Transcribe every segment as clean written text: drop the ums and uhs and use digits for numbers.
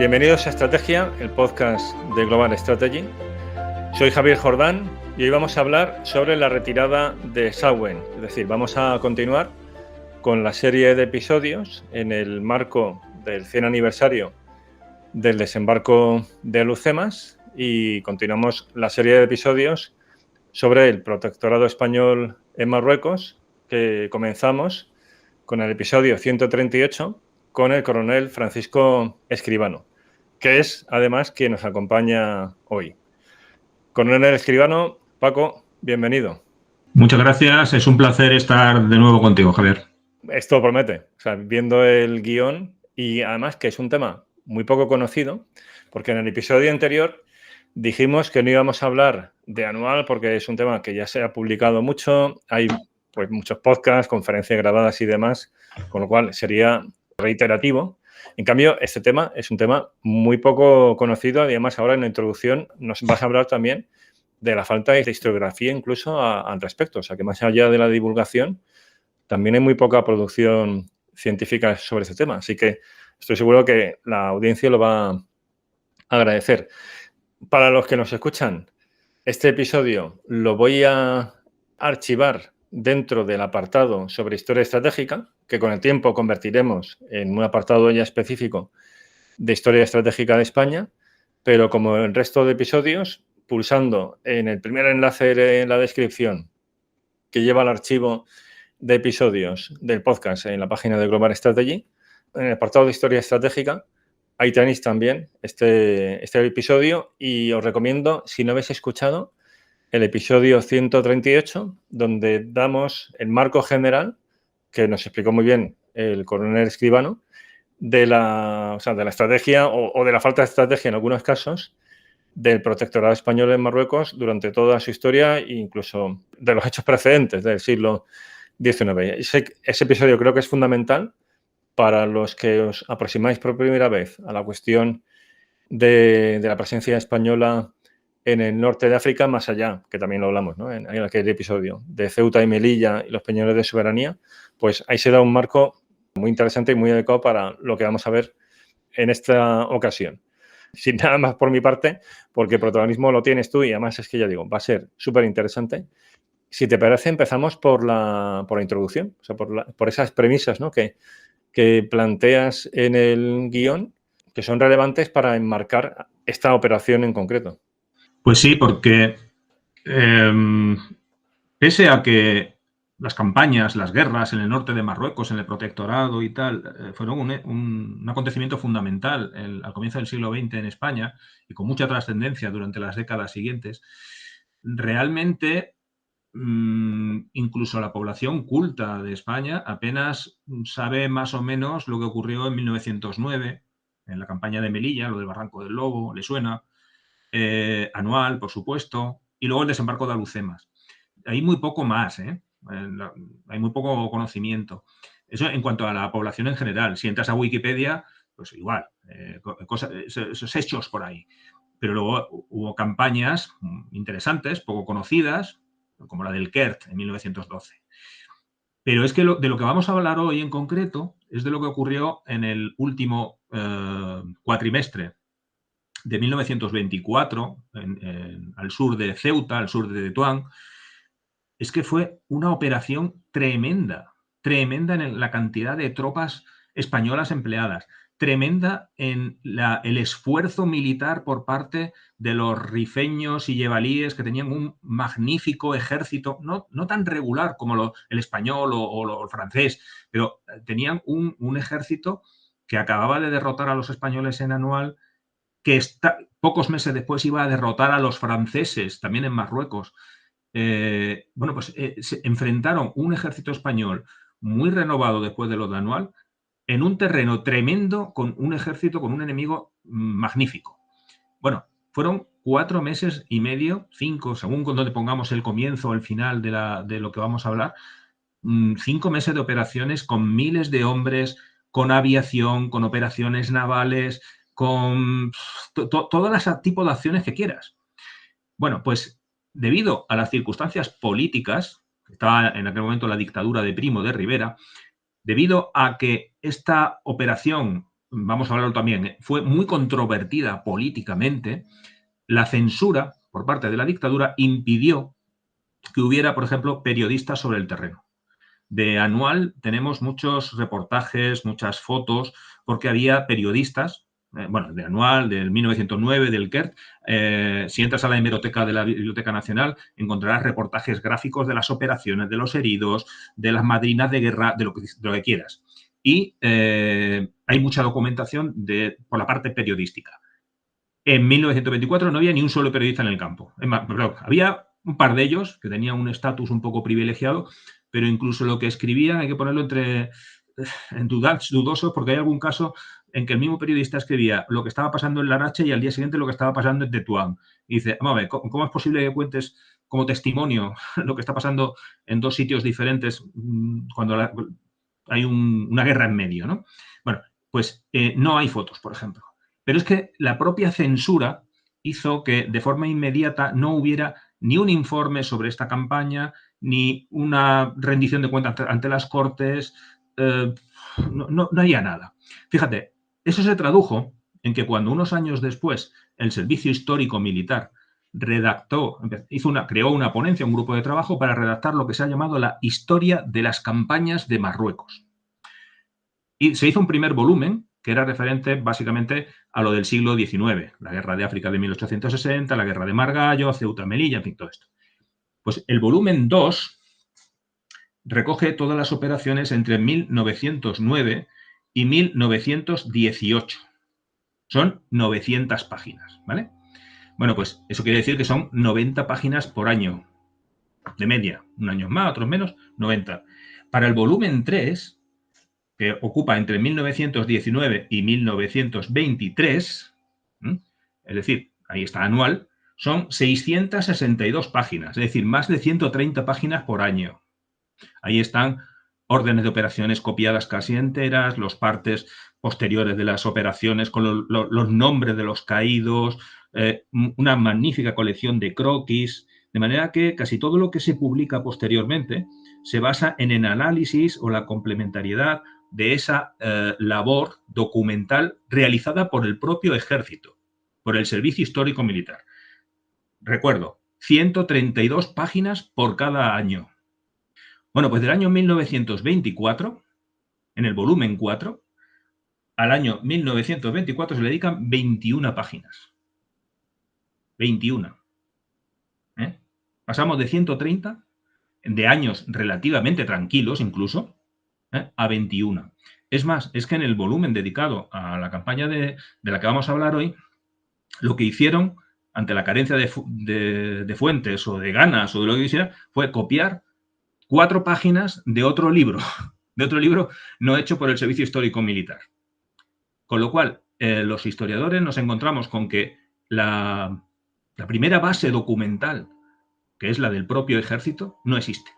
Bienvenidos a Estrategia, el podcast de Global Strategy. Soy Javier Jordán y hoy vamos a hablar sobre la retirada de Salwen. Es decir, vamos a continuar con la serie de episodios en el marco del 100 aniversario del desembarco de Alhucemas y continuamos la serie de episodios sobre el protectorado español en Marruecos, que comenzamos con el episodio 138 con el coronel Francisco Escribano, que es además quien nos acompaña hoy. Coronel Escribano, Paco, bienvenido. Muchas gracias, es un placer estar de nuevo contigo, Javier. Esto promete, o sea, viendo el guión y además que es un tema muy poco conocido, porque en el episodio anterior dijimos que no íbamos a hablar de Anual porque es un tema que ya se ha publicado mucho, hay pues muchos podcasts, conferencias grabadas y demás, con lo cual sería reiterativo. En cambio, este tema es un tema muy poco conocido y además ahora en la introducción nos vas a hablar también de la falta de historiografía incluso al respecto. O sea, que más allá de la divulgación, también hay muy poca producción científica sobre este tema. Así que estoy seguro que la audiencia lo va a agradecer. Para los que nos escuchan, este episodio lo voy a archivar dentro del apartado sobre historia estratégica, que con el tiempo convertiremos en un apartado ya específico de historia estratégica de España, pero como el resto de episodios, pulsando en el primer enlace en la descripción que lleva al archivo de episodios del podcast en la página de Global Strategy, en el apartado de historia estratégica, ahí tenéis también este episodio y os recomiendo, si no habéis escuchado, el episodio 138, donde damos el marco general, que nos explicó muy bien el coronel Escribano, de la estrategia o de la falta de estrategia en algunos casos del protectorado español en Marruecos durante toda su historia e incluso de los hechos precedentes del siglo XIX. Ese episodio creo que es fundamental para los que os aproximáis por primera vez a la cuestión de la presencia española en el norte de África, más allá, que también lo hablamos, ¿no? en aquel episodio de Ceuta y Melilla y los peñones de soberanía, pues ahí se da un marco muy interesante y muy adecuado para lo que vamos a ver en esta ocasión. Sin nada más por mi parte, porque el protagonismo lo tienes tú y además es que ya digo, va a ser súper interesante. Si te parece, empezamos por la introducción, o sea, por esas premisas, ¿no? que planteas en el guión, que son relevantes para enmarcar esta operación en concreto. Pues sí, porque pese a que las campañas, las guerras en el norte de Marruecos, en el protectorado y tal, fueron un acontecimiento fundamental al comienzo del siglo XX en España y con mucha trascendencia durante las décadas siguientes, realmente incluso la población culta de España apenas sabe más o menos lo que ocurrió en 1909, en la campaña de Melilla, lo del Barranco del Lobo, le suena, Anual, por supuesto, y luego el desembarco de Alhucemas. Hay muy poco más, hay muy poco conocimiento. Eso en cuanto a la población en general. Si entras a Wikipedia, pues igual, esos hechos por ahí. Pero luego hubo campañas interesantes, poco conocidas, como la del Kert en 1912. Pero es que de lo que vamos a hablar hoy en concreto es de lo que ocurrió en el último cuatrimestre de 1924, al sur de Ceuta, al sur de Tetuán. Es que fue una operación tremenda, tremenda en la cantidad de tropas españolas empleadas, tremenda en el esfuerzo militar por parte de los rifeños y yebalíes, que tenían un magnífico ejército, no tan regular como el español o el francés, pero tenían un ejército que acababa de derrotar a los españoles en Anual, que pocos meses después iba a derrotar a los franceses, también en Marruecos. Se enfrentaron un ejército español muy renovado después de lo de Anual en un terreno tremendo con un ejército, con un enemigo magnífico. Bueno, fueron 4 meses y medio, 5, según donde pongamos el comienzo o el final de lo que vamos a hablar, 5 meses de operaciones con miles de hombres, con aviación, con operaciones navales, con todas las tipos de acciones que quieras. Bueno, pues debido a las circunstancias políticas, estaba en aquel momento la dictadura de Primo de Rivera, debido a que esta operación vamos a hablarlo también, fue muy controvertida políticamente. La censura por parte de la dictadura impidió que hubiera, por ejemplo, periodistas sobre el terreno. De Anual tenemos muchos reportajes, muchas fotos, porque había periodistas, bueno, de Anual, del 1909, del Kert. Si entras a la hemeroteca de la Biblioteca Nacional, encontrarás reportajes gráficos de las operaciones, de los heridos, de las madrinas de guerra, de lo que quieras. Y hay mucha documentación por la parte periodística. En 1924 no había ni un solo periodista en el campo. Es más, perdón, había un par de ellos que tenían un estatus un poco privilegiado, pero incluso lo que escribían hay que ponerlo en dudosos, porque hay algún caso en que el mismo periodista escribía lo que estaba pasando en Larache y al día siguiente lo que estaba pasando en Tetuán. Y dice, vamos a ver, ¿cómo es posible que cuentes como testimonio lo que está pasando en dos sitios diferentes cuando hay una guerra en medio, ¿no? Bueno, pues no hay fotos, por ejemplo. Pero es que la propia censura hizo que de forma inmediata no hubiera ni un informe sobre esta campaña, ni una rendición de cuentas ante las Cortes, no había nada. Fíjate, eso se tradujo en que cuando unos años después el Servicio Histórico Militar creó una ponencia, un grupo de trabajo para redactar lo que se ha llamado la Historia de las Campañas de Marruecos. Y se hizo un primer volumen que era referente básicamente a lo del siglo XIX, la guerra de África de 1860, la guerra de Margallo, Ceuta, Melilla, en fin, todo esto. Pues el volumen 2 recoge todas las operaciones entre 1909 y 1918. Son 900 páginas, ¿vale? Bueno, pues eso quiere decir que son 90 páginas por año, de media. Un año más, otros menos, 90. Para el volumen 3, que ocupa entre 1919 y 1923, es decir, ahí está Anual, son 662 páginas, es decir, más de 130 páginas por año. Ahí están órdenes de operaciones copiadas casi enteras, los partes posteriores de las operaciones con los nombres de los caídos, una magnífica colección de croquis, de manera que casi todo lo que se publica posteriormente se basa en el análisis o la complementariedad de esa labor documental realizada por el propio ejército, por el Servicio Histórico Militar. Recuerdo, 132 páginas por cada año. Bueno, pues del año 1924, en el volumen 4, al año 1924 se le dedican 21 páginas. 21. Pasamos de 130, de años relativamente tranquilos incluso, a 21. Es más, es que en el volumen dedicado a la campaña de la que vamos a hablar hoy, lo que hicieron ante la carencia de fuentes o de ganas o de lo que quisiera, fue copiar 4 páginas de otro libro no hecho por el Servicio Histórico Militar. Con lo cual, los historiadores nos encontramos con que la primera base documental, que es la del propio ejército, no existe.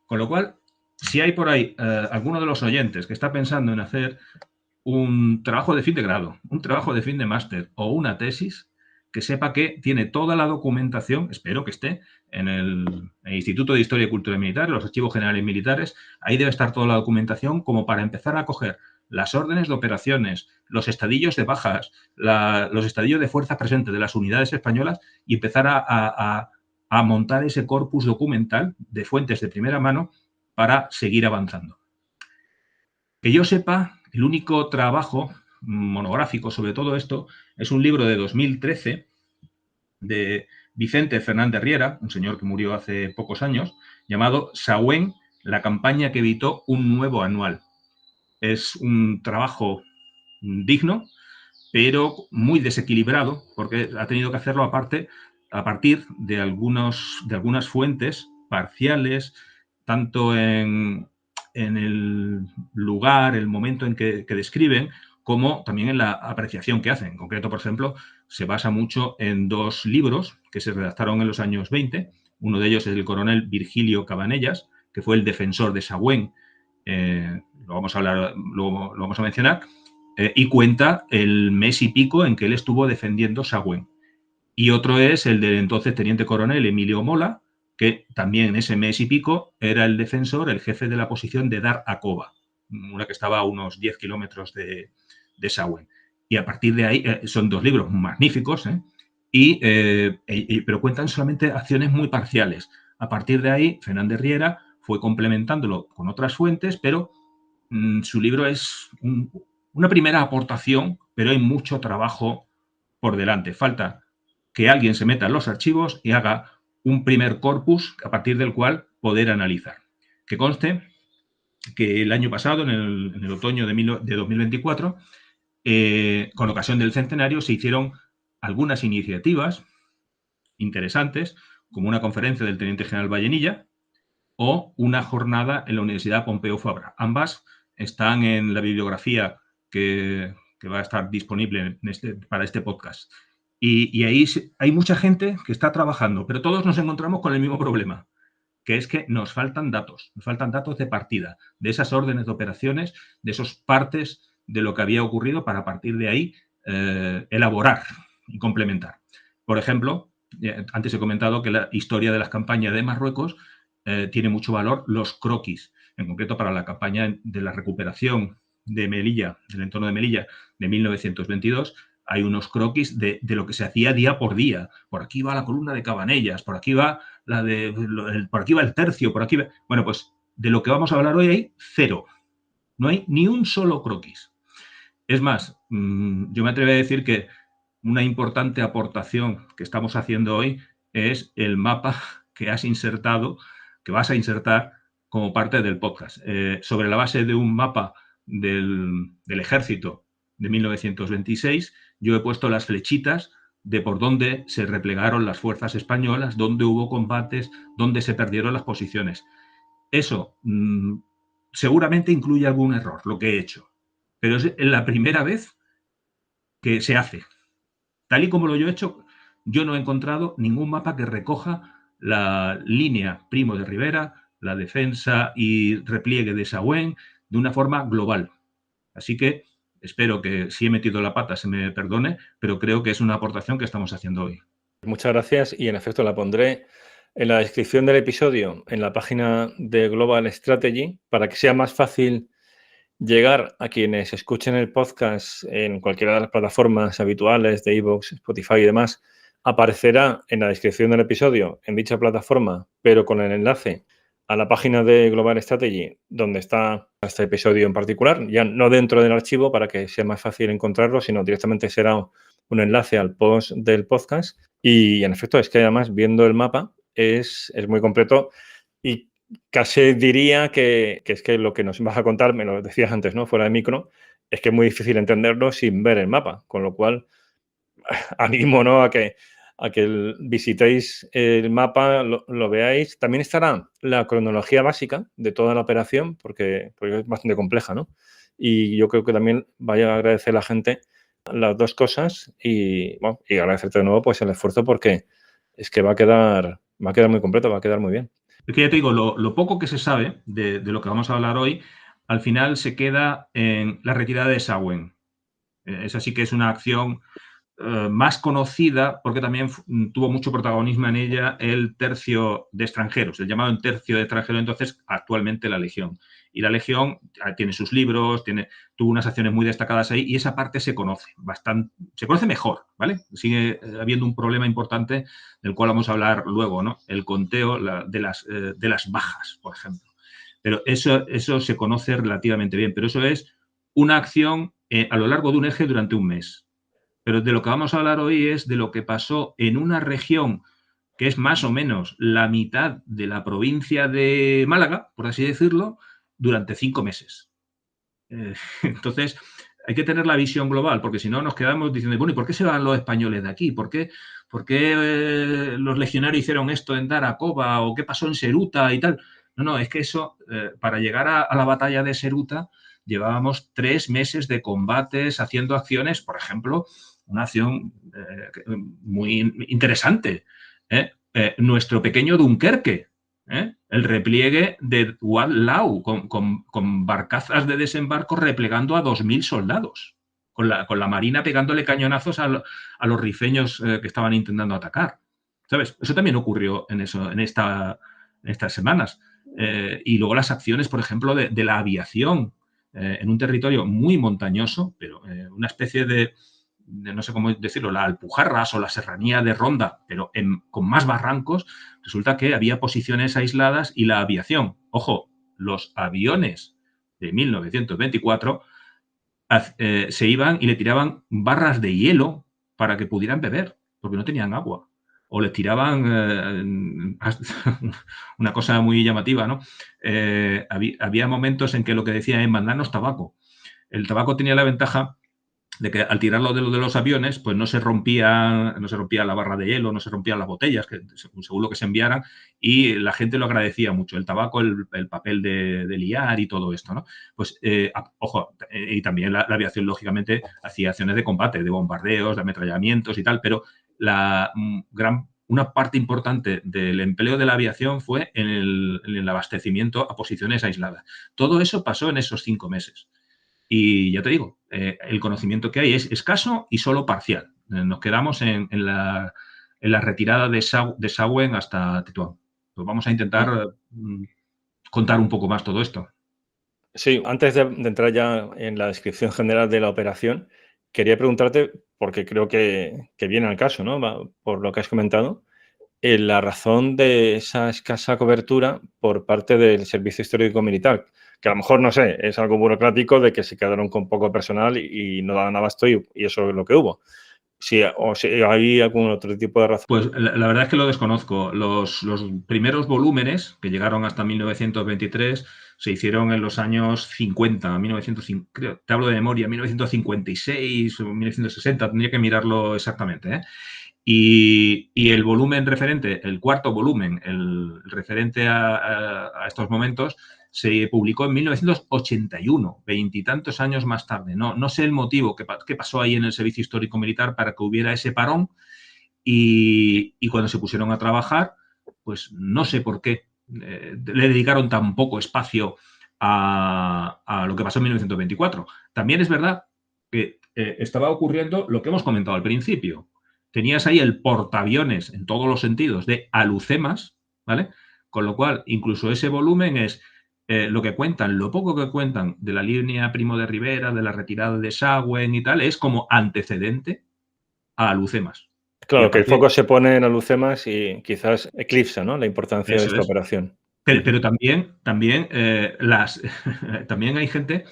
Con lo cual, si hay por ahí alguno de los oyentes que está pensando en hacer un trabajo de fin de grado, un trabajo de fin de máster o una tesis, que sepa que tiene toda la documentación, espero que esté, en el Instituto de Historia y Cultura Militar, los Archivos Generales Militares, ahí debe estar toda la documentación como para empezar a coger las órdenes de operaciones, los estadillos de bajas, los estadillos de fuerzas presentes de las unidades españolas y empezar a montar ese corpus documental de fuentes de primera mano para seguir avanzando. Que yo sepa, el único trabajo monográfico sobre todo esto es un libro de 2013 de Vicente Fernández Riera, un señor que murió hace pocos años, llamado Sahagún, la campaña que evitó un nuevo Anual. Es un trabajo digno, pero muy desequilibrado, porque ha tenido que hacerlo a partir de algunas fuentes parciales, tanto en el lugar, el momento en que describen, como también en la apreciación que hacen. En concreto, por ejemplo, se basa mucho en 2 libros que se redactaron en los años 20. Uno de ellos es el coronel Virgilio Cabanellas, que fue el defensor de Sahagún. Lo vamos a hablar, lo vamos a mencionar. Y cuenta el mes y pico en que él estuvo defendiendo Sahagún. Y otro es el del entonces teniente coronel Emilio Mola, que también en ese mes y pico era el defensor, el jefe de la posición de Dar Acoba, una que estaba a unos 10 kilómetros de de Sauen. Y a partir de ahí, son 2 libros magníficos, pero cuentan solamente acciones muy parciales. A partir de ahí, Fernández Riera fue complementándolo con otras fuentes, pero su libro es una primera aportación, pero hay mucho trabajo por delante. Falta que alguien se meta en los archivos y haga un primer corpus a partir del cual poder analizar. Que conste que el año pasado, en el otoño de 2024, con ocasión del centenario, se hicieron algunas iniciativas interesantes, como una conferencia del teniente general Vallenilla o una jornada en la Universidad Pompeu Fabra. Ambas están en la bibliografía que va a estar disponible para este podcast. Y ahí hay mucha gente que está trabajando, pero todos nos encontramos con el mismo problema, que es que nos faltan datos de partida, de esas órdenes de operaciones, de esos partes de lo que había ocurrido para a partir de ahí elaborar y complementar. Por ejemplo, antes he comentado que la historia de las campañas de Marruecos tiene mucho valor los croquis, en concreto para la campaña de la recuperación de Melilla, del entorno de Melilla de 1922, hay unos croquis de lo que se hacía día por día. Por aquí va la columna de Cabanellas, por aquí va por aquí va el tercio, por aquí va... Bueno, pues de lo que vamos a hablar hoy hay 0. No hay ni un solo croquis. Es más, yo me atrevo a decir que una importante aportación que estamos haciendo hoy es el mapa que vas a insertar como parte del podcast. Sobre la base de un mapa del ejército de 1926, yo he puesto las flechitas de por dónde se replegaron las fuerzas españolas, dónde hubo combates, dónde se perdieron las posiciones. Eso seguramente incluye algún error, lo que he hecho, pero es la primera vez que se hace. Tal y como lo yo he hecho, yo no he encontrado ningún mapa que recoja la línea Primo de Rivera, la defensa y repliegue de Sauen de una forma global. Así que espero que si he metido la pata se me perdone, pero creo que es una aportación que estamos haciendo hoy. Muchas gracias y en efecto la pondré en la descripción del episodio, en la página de Global Strategy, para que sea más fácil llegar a quienes escuchen el podcast en cualquiera de las plataformas habituales de iVoox, Spotify y demás. Aparecerá en la descripción del episodio en dicha plataforma, pero con el enlace a la página de Global Strategy, donde está este episodio en particular, ya no dentro del archivo para que sea más fácil encontrarlo, sino directamente será un enlace al post del podcast. Y en efecto, es que además viendo el mapa es muy completo y casi diría que es que lo que nos vas a contar, me lo decías antes, ¿no? Fuera de micro, es que es muy difícil entenderlo sin ver el mapa, con lo cual animo, ¿no? a que visitéis el mapa, lo veáis. También estará la cronología básica de toda la operación, porque es bastante compleja, ¿no? Y yo creo que también vaya a agradecer a la gente las dos cosas y agradecerte de nuevo pues el esfuerzo, porque es que va a quedar muy completo, va a quedar muy bien. Es que ya te digo, lo poco que se sabe de lo que vamos a hablar hoy, al final se queda en la retirada de Sauen. Esa sí que es una acción más conocida, porque también tuvo mucho protagonismo en ella el tercio de extranjeros, el llamado tercio de extranjeros, entonces actualmente la Legión. Y la Legión tiene sus libros, tuvo unas acciones muy destacadas ahí, y esa parte se conoce bastante, se conoce mejor, ¿vale? Sigue habiendo un problema importante del cual vamos a hablar luego, ¿no? El conteo de las bajas, por ejemplo. Pero eso se conoce relativamente bien, pero eso es una acción a lo largo de un eje durante un mes. Pero de lo que vamos a hablar hoy es de lo que pasó en una región que es más o menos la mitad de la provincia de Málaga, por así decirlo, durante 5 meses. Entonces, hay que tener la visión global, porque si no nos quedamos diciendo, bueno, ¿y por qué se van los españoles de aquí? ¿Por qué los legionarios hicieron esto en Daracova? ¿O qué pasó en Seruta y tal? No, es que eso, para llegar a la batalla de Seruta, llevábamos 3 meses de combates, haciendo acciones, por ejemplo, una acción muy interesante. Nuestro pequeño Dunkerque, el repliegue de Lau con barcazas de desembarco replegando a 2.000 soldados, con la marina pegándole cañonazos a los rifeños que estaban intentando atacar. ¿Sabes? Eso también ocurrió en estas semanas. Y luego las acciones, por ejemplo, de la aviación, en un territorio muy montañoso, pero una especie de, no sé cómo decirlo, la Alpujarras o la Serranía de Ronda, pero con más barrancos. Resulta que había posiciones aisladas y la aviación, ojo, los aviones de 1924 se iban y le tiraban barras de hielo para que pudieran beber, porque no tenían agua. O les tiraban una cosa muy llamativa, ¿no? Había momentos en que lo que decían es mandarnos tabaco. El tabaco tenía la ventaja de que al tirarlo de los aviones, pues no se rompía la barra de hielo, no se rompían las botellas, que según lo que se enviaran, y la gente lo agradecía mucho. El tabaco, el papel de liar y todo esto, ¿no? Pues, ojo, y también la aviación, lógicamente, hacía acciones de combate, de bombardeos, de ametrallamientos y tal, pero una parte importante del empleo de la aviación fue en el abastecimiento a posiciones aisladas. Todo eso pasó en esos 5 meses. Y ya te digo, el conocimiento que hay es escaso y solo parcial. Nos quedamos en la retirada de Sauen hasta Tetuán. Pues vamos a intentar contar un poco más todo esto. Sí, antes de entrar ya en la descripción general de la operación, quería preguntarte, porque creo que viene al caso, ¿no? Por lo que has comentado, la razón de esa escasa cobertura por parte del Servicio Histórico Militar, que a lo mejor, no sé, es algo burocrático de que se quedaron con poco personal y no daban abasto y eso es lo que hubo. O si hay algún otro tipo de razón. Pues la verdad es que lo desconozco. Los primeros volúmenes, que llegaron hasta 1923, se hicieron en los años 50, 1950, creo, te hablo de memoria, 1956 o 1960, tendría que mirarlo exactamente, ¿eh? Y el volumen referente, el cuarto volumen, el referente a estos momentos, se publicó en 1981, veintitantos años más tarde. No sé el motivo que pasó ahí en el Servicio Histórico Militar para que hubiera ese parón, y cuando se pusieron a trabajar, pues no sé por qué le dedicaron tan poco espacio a lo que pasó en 1924. También es verdad que estaba ocurriendo lo que hemos comentado al principio. Tenías ahí el portaaviones en todos los sentidos de Alucemas, ¿vale? Con lo cual, incluso ese volumen es lo que cuentan, lo poco que cuentan de la línea Primo de Rivera, de la retirada de Sauen y tal, es como antecedente a Alucemas. Y Claro, a que el partir foco se pone en Alucemas y quizás eclipsa, ¿no?, la importancia de Eso esta es. operación. Pero también, también hay gente,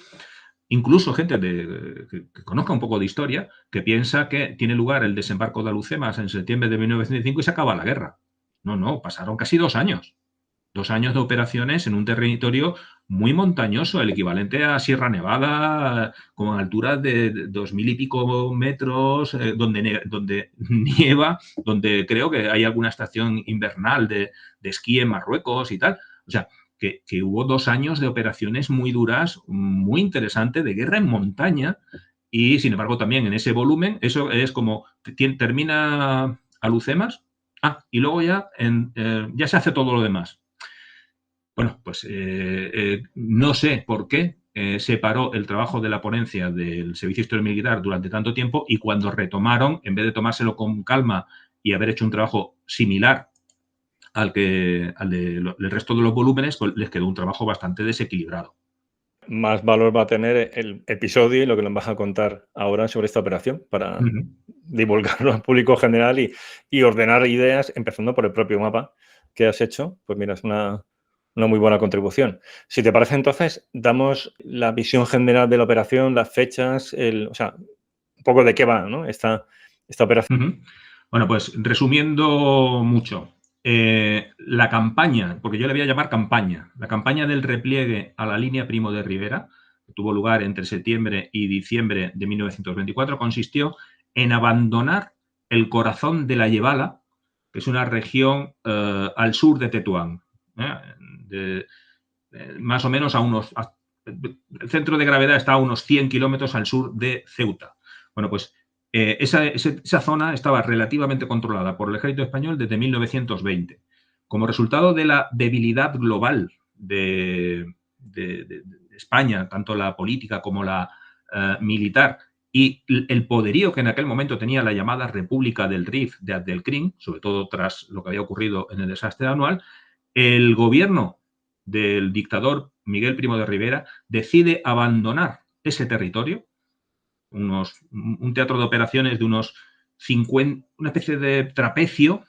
incluso gente que conozca un poco de historia, que piensa que tiene lugar el desembarco de Alucemas en septiembre de 1905 y se acaba la guerra. No, pasaron casi 2 años. 2 años de operaciones en un territorio muy montañoso, el equivalente a Sierra Nevada, con alturas de 2000 y pico metros, donde nieva, donde creo que hay alguna estación invernal de esquí en Marruecos y tal. O sea, que hubo 2 años de operaciones muy duras, muy interesantes, de guerra en montaña, y sin embargo también en ese volumen, eso es como termina Alucemas, y luego ya se hace todo lo demás. Bueno, pues no sé por qué se paró el trabajo de la ponencia del Servicio Histórico Militar durante tanto tiempo, y cuando retomaron, en vez de tomárselo con calma y haber hecho un trabajo similar al del resto de los volúmenes, pues les quedó un trabajo bastante desequilibrado. Más valor va a tener el episodio y lo que nos vas a contar ahora sobre esta operación para divulgarlo al público general y ordenar ideas, empezando por el propio mapa que has hecho. Pues mira, es una muy buena contribución. Si te parece, entonces, damos la visión general de la operación, las fechas, o sea, un poco de qué va, ¿no?, esta operación. Bueno, pues resumiendo mucho, la campaña, porque yo le voy a llamar campaña, la campaña del repliegue a la línea Primo de Rivera, que tuvo lugar entre septiembre y diciembre de 1924, consistió en abandonar el corazón de la Yevala, que es una región al sur de Tetuán, más o menos el centro de gravedad está a unos 100 kilómetros al sur de Ceuta. Bueno, pues esa zona estaba relativamente controlada por el ejército español desde 1920. Como resultado de la debilidad global de España, tanto la política como la militar, y el poderío que en aquel momento tenía la llamada República del Rif de Abdelkrim, sobre todo tras lo que había ocurrido en el desastre anual, el gobierno del dictador Miguel Primo de Rivera, decide abandonar ese territorio, un teatro de operaciones de unos 50, una especie de trapecio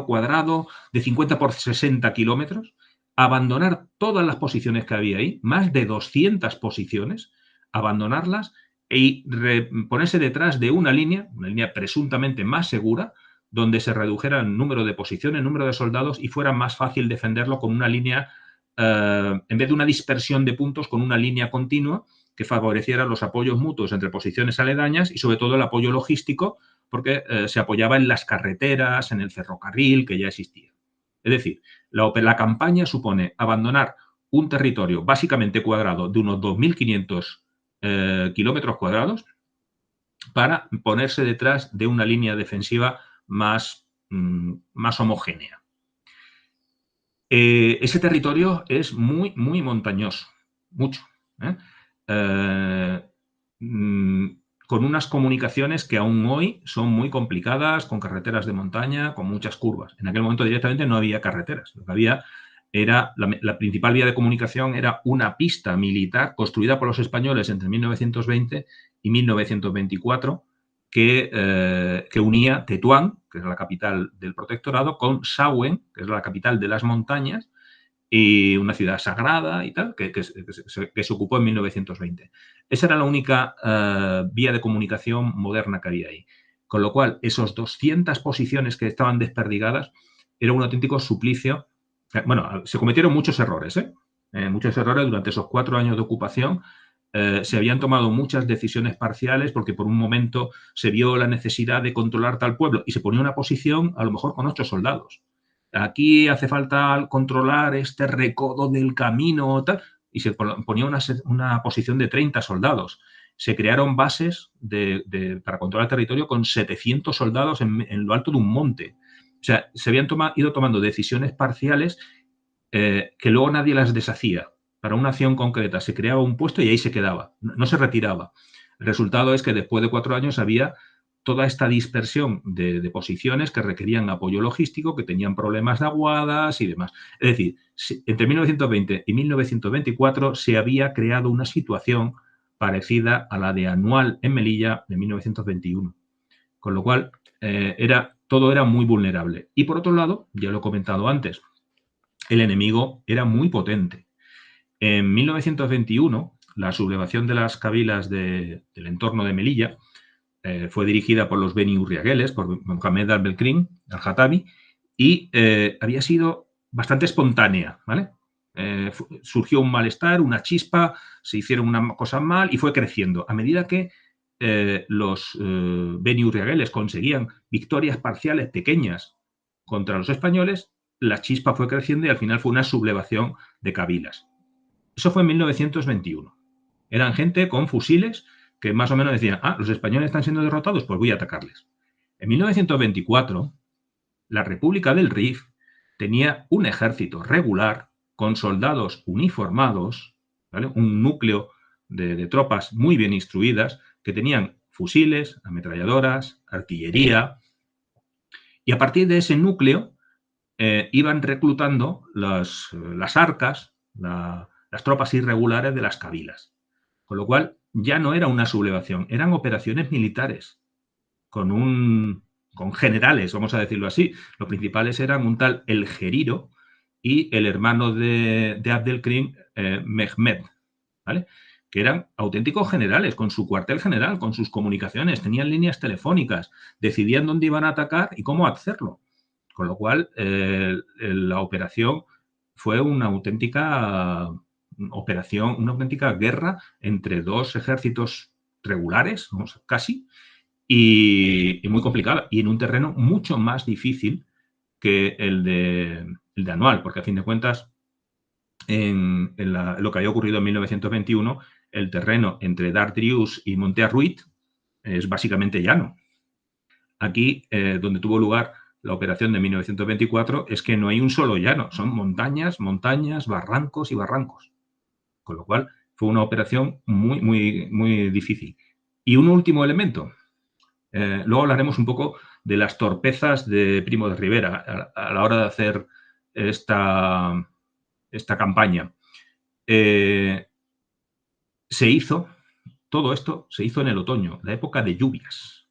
cuadrado de 50 por 60 kilómetros, abandonar todas las posiciones que había ahí, más de 200 posiciones, abandonarlas y ponerse detrás de una línea presuntamente más segura, donde se redujera el número de posiciones, el número de soldados y fuera más fácil defenderlo con una línea, en vez de una dispersión de puntos, con una línea continua que favoreciera los apoyos mutuos entre posiciones aledañas y sobre todo el apoyo logístico, porque se apoyaba en las carreteras, en el ferrocarril que ya existía. Es decir, la campaña supone abandonar un territorio básicamente cuadrado de unos 2.500 kilómetros cuadrados para ponerse detrás de una línea defensiva más homogénea. Ese territorio es muy, muy montañoso, mucho. Con unas comunicaciones que aún hoy son muy complicadas, con carreteras de montaña, con muchas curvas. En aquel momento directamente no había carreteras. Lo que había era, la principal vía de comunicación era una pista militar construida por los españoles entre 1920 y 1924 que unía Tetuán, que es la capital del protectorado, con Sauen, que es la capital de las montañas, y una ciudad sagrada y tal, que se ocupó en 1920. Esa era la única vía de comunicación moderna que había ahí. Con lo cual, esos 200 posiciones que estaban desperdigadas era un auténtico suplicio. Bueno, se cometieron muchos errores, muchos errores durante esos 4 años de ocupación. Se habían tomado muchas decisiones parciales porque por un momento se vio la necesidad de controlar tal pueblo y se ponía una posición a lo mejor con 8 soldados. Aquí hace falta controlar este recodo del camino tal, y se ponía una posición de 30 soldados. Se crearon bases para controlar el territorio con 700 soldados en lo alto de un monte. O sea, se habían ido tomando decisiones parciales que luego nadie las deshacía. Para una acción concreta se creaba un puesto y ahí se quedaba, no se retiraba. El resultado es que después de 4 años había toda esta dispersión de posiciones que requerían apoyo logístico, que tenían problemas de aguadas y demás. Es decir, entre 1920 y 1924 se había creado una situación parecida a la de Anual en Melilla de 1921. Con lo cual, todo era muy vulnerable. Y por otro lado, ya lo he comentado antes, el enemigo era muy potente. En 1921, la sublevación de las cabilas del entorno de Melilla fue dirigida por los Beni Urriagueles, por Mohamed al-Belkrim, al-Hatabi, y había sido bastante espontánea, ¿vale? Surgió un malestar, una chispa, se hicieron una cosa mal y fue creciendo. A medida que los Beni Urriagueles conseguían victorias parciales pequeñas contra los españoles, la chispa fue creciendo y al final fue una sublevación de cabilas. Eso fue en 1921. Eran gente con fusiles que más o menos decían, los españoles están siendo derrotados, pues voy a atacarles. En 1924, la República del Rif tenía un ejército regular con soldados uniformados, ¿vale? Un núcleo de tropas muy bien instruidas que tenían fusiles, ametralladoras, artillería, y a partir de ese núcleo iban reclutando las arcas, las tropas irregulares de las cabilas. Con lo cual, ya no era una sublevación, eran operaciones militares con generales, vamos a decirlo así. Los principales eran un tal El Geriro y el hermano de Abdelkrim, Mehmed, ¿vale? Que eran auténticos generales, con su cuartel general, con sus comunicaciones, tenían líneas telefónicas, decidían dónde iban a atacar y cómo hacerlo. Con lo cual, la operación fue una auténtica operación, una auténtica guerra entre dos ejércitos regulares, casi, y muy complicada, y en un terreno mucho más difícil que el de Anual, porque a fin de cuentas, en lo que había ocurrido en 1921, el terreno entre Dardrius y Monte Arruit es básicamente llano. Aquí, donde tuvo lugar la operación de 1924, es que no hay un solo llano, son montañas, montañas, barrancos y barrancos. Con lo cual, fue una operación muy, muy, muy difícil. Y un último elemento. Luego hablaremos un poco de las torpezas de Primo de Rivera a la hora de hacer esta esta campaña. Todo esto se hizo en el otoño, la época de lluvias.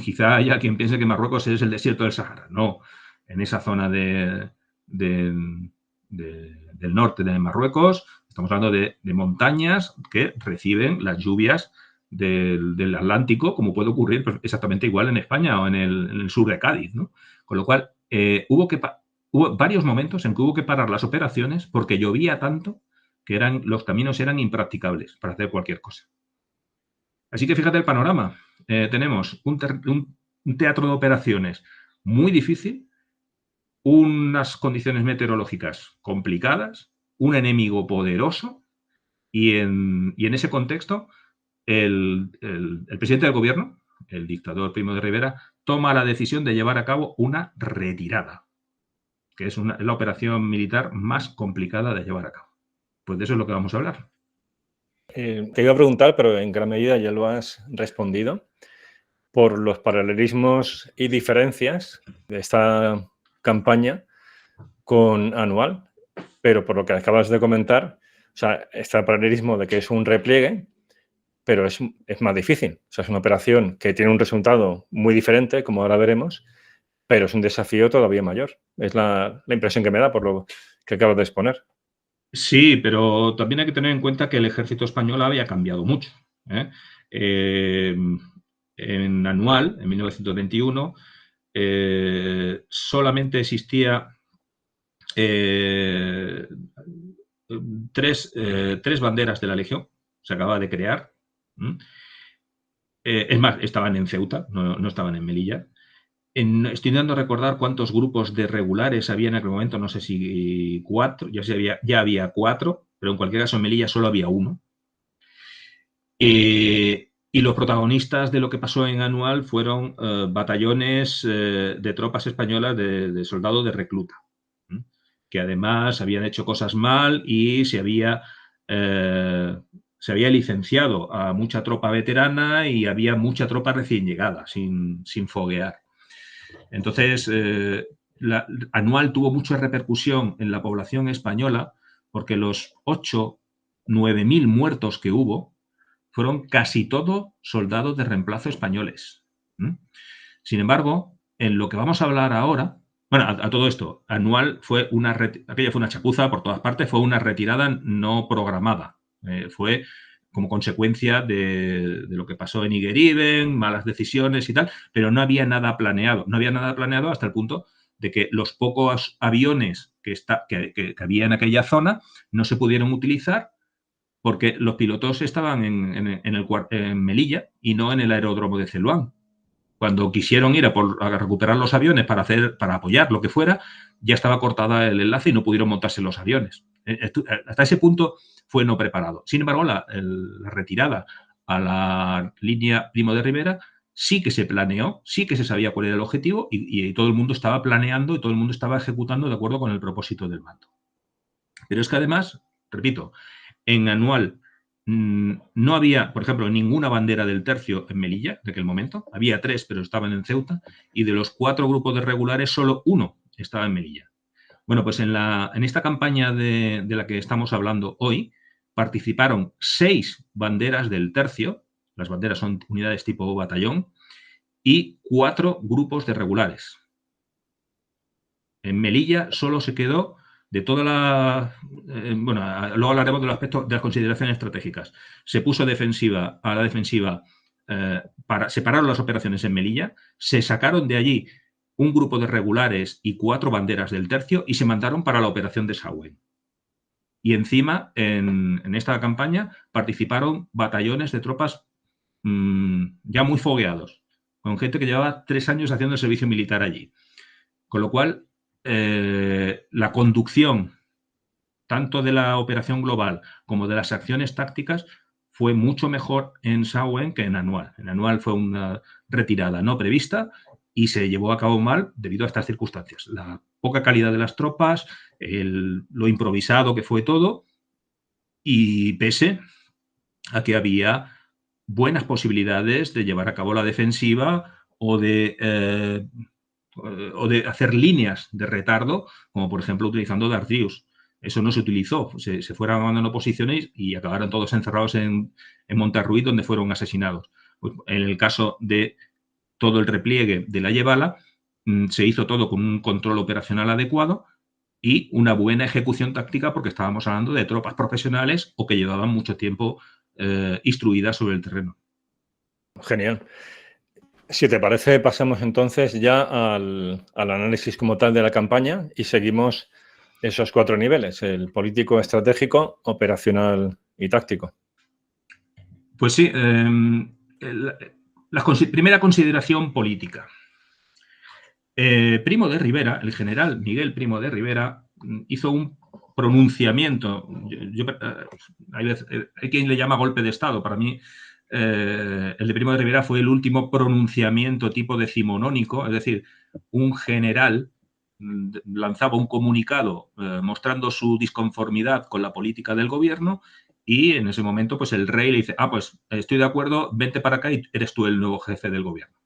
Quizá haya quien piense que Marruecos es el desierto del Sahara. No, en esa zona del norte de Marruecos estamos hablando de montañas que reciben las lluvias del Atlántico, como puede ocurrir exactamente igual en España o en el sur de Cádiz, ¿no? Con lo cual, hubo varios momentos en que hubo que parar las operaciones porque llovía tanto que los caminos eran impracticables para hacer cualquier cosa. Así que fíjate el panorama. Tenemos un teatro de operaciones muy difícil, unas condiciones meteorológicas complicadas, un enemigo poderoso y en ese contexto el presidente del gobierno, el dictador Primo de Rivera, toma la decisión de llevar a cabo una retirada, que es la operación militar más complicada de llevar a cabo. Pues de eso es lo que vamos a hablar. Te iba a preguntar, pero en gran medida ya lo has respondido, por los paralelismos y diferencias de esta campaña con Anual, pero por lo que acabas de comentar, o sea, este paralelismo de que es un repliegue, pero es más difícil. O sea, es una operación que tiene un resultado muy diferente, como ahora veremos, pero es un desafío todavía mayor. Es la impresión que me da por lo que acabas de exponer. Sí, pero también hay que tener en cuenta que el ejército español había cambiado mucho, ¿eh? En Anual, en 1921, solamente existía tres banderas de la Legión, se acababa de crear. Es más, estaban en Ceuta, no estaban en Melilla. Estoy intentando recordar cuántos grupos de regulares había en aquel momento, no sé si 4, ya había 4, pero en cualquier caso en Melilla solo había 1. Y los protagonistas de lo que pasó en Anual fueron batallones de tropas españolas de soldados de recluta, que además habían hecho cosas mal y se había licenciado a mucha tropa veterana y había mucha tropa recién llegada, sin foguear. Entonces, Anual tuvo mucha repercusión en la población española porque los 9.000 muertos que hubo fueron casi todos soldados de reemplazo españoles. Sin embargo, en lo que vamos a hablar ahora, bueno, a todo esto, Anual aquella fue una chapuza por todas partes, fue una retirada no programada. Fue como consecuencia de lo que pasó en Igueriben, malas decisiones y tal, pero no había nada planeado. No había nada planeado hasta el punto de que los pocos aviones que había en aquella zona no se pudieron utilizar porque los pilotos estaban en Melilla y no en el aeródromo de Celuán. Cuando quisieron ir a recuperar los aviones para apoyar lo que fuera, ya estaba cortada el enlace y no pudieron montarse los aviones. Hasta ese punto fue no preparado. Sin embargo, la retirada a la línea Primo de Rivera sí que se planeó, sí que se sabía cuál era el objetivo y todo el mundo estaba planeando y todo el mundo estaba ejecutando de acuerdo con el propósito del mando. Pero es que además, repito, en Anual no había, por ejemplo, ninguna bandera del tercio en Melilla de aquel momento. Había 3, pero estaban en Ceuta. Y de los 4 grupos de regulares, solo 1 estaba en Melilla. Bueno, pues en esta campaña de la que estamos hablando hoy, participaron 6 banderas del tercio. Las banderas son unidades tipo batallón. Y 4 grupos de regulares. En Melilla solo se quedó de toda la... bueno, luego hablaremos del aspecto de las consideraciones estratégicas. Se puso a la defensiva para separar las operaciones en Melilla, se sacaron de allí un grupo de regulares y 4 banderas del tercio y se mandaron para la operación de Sauen. Y encima, en esta campaña, participaron batallones de tropas ya muy fogueados, con gente que llevaba 3 años haciendo el servicio militar allí. Con lo cual, la conducción tanto de la operación global como de las acciones tácticas fue mucho mejor en Sauen que en Anual. En Anual fue una retirada no prevista y se llevó a cabo mal debido a estas circunstancias. La poca calidad de las tropas, lo improvisado que fue todo y pese a que había buenas posibilidades de llevar a cabo la defensiva o de o de hacer líneas de retardo, como por ejemplo utilizando Dardius. Eso no se utilizó, se fueron abandonando posiciones y acabaron todos encerrados en Montarruiz, donde fueron asesinados. Pues en el caso de todo el repliegue de la Yevala, se hizo todo con un control operacional adecuado y una buena ejecución táctica, porque estábamos hablando de tropas profesionales o que llevaban mucho tiempo instruidas sobre el terreno. Genial. Si te parece, pasamos entonces ya al análisis como tal de la campaña y seguimos esos 4 niveles, el político, estratégico, operacional y táctico. Pues sí, primera consideración política. Primo de Rivera, el general Miguel Primo de Rivera, hizo un pronunciamiento. Hay quien le llama golpe de Estado. Para mí, el de Primo de Rivera fue el último pronunciamiento tipo decimonónico, es decir, un general lanzaba un comunicado mostrando su disconformidad con la política del gobierno y en ese momento pues el rey le dice, pues estoy de acuerdo, vente para acá y eres tú el nuevo jefe del gobierno.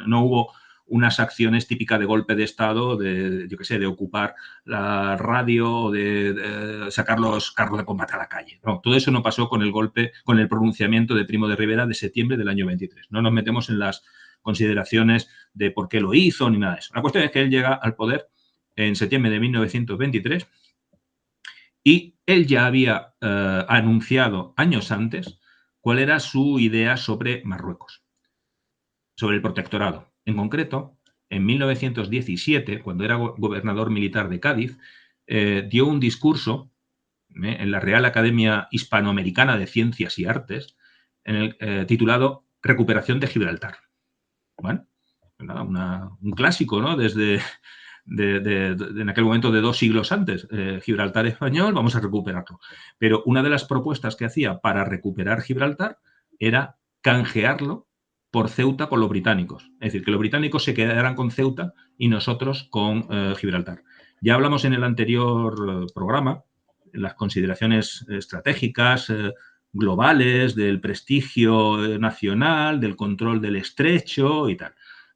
No hubo unas acciones típicas de golpe de Estado, de ocupar la radio, de sacar los carros de combate a la calle. No, todo eso no pasó con el pronunciamiento de Primo de Rivera de septiembre del año 23. No nos metemos en las consideraciones de por qué lo hizo ni nada de eso. La cuestión es que él llega al poder en septiembre de 1923 y él ya había anunciado años antes cuál era su idea sobre Marruecos, sobre el protectorado. En concreto, en 1917, cuando era gobernador militar de Cádiz, dio un discurso en la Real Academia Hispanoamericana de Ciencias y Artes, titulado Recuperación de Gibraltar. Bueno, un clásico, ¿no? Desde en aquel momento de 2 siglos antes, Gibraltar español, vamos a recuperarlo. Pero una de las propuestas que hacía para recuperar Gibraltar era canjearlo por Ceuta con los británicos. Es decir, que los británicos se quedaran con Ceuta y nosotros con Gibraltar. Ya hablamos en el anterior programa, en las consideraciones estratégicas, globales, del prestigio nacional, del control del estrecho y tal.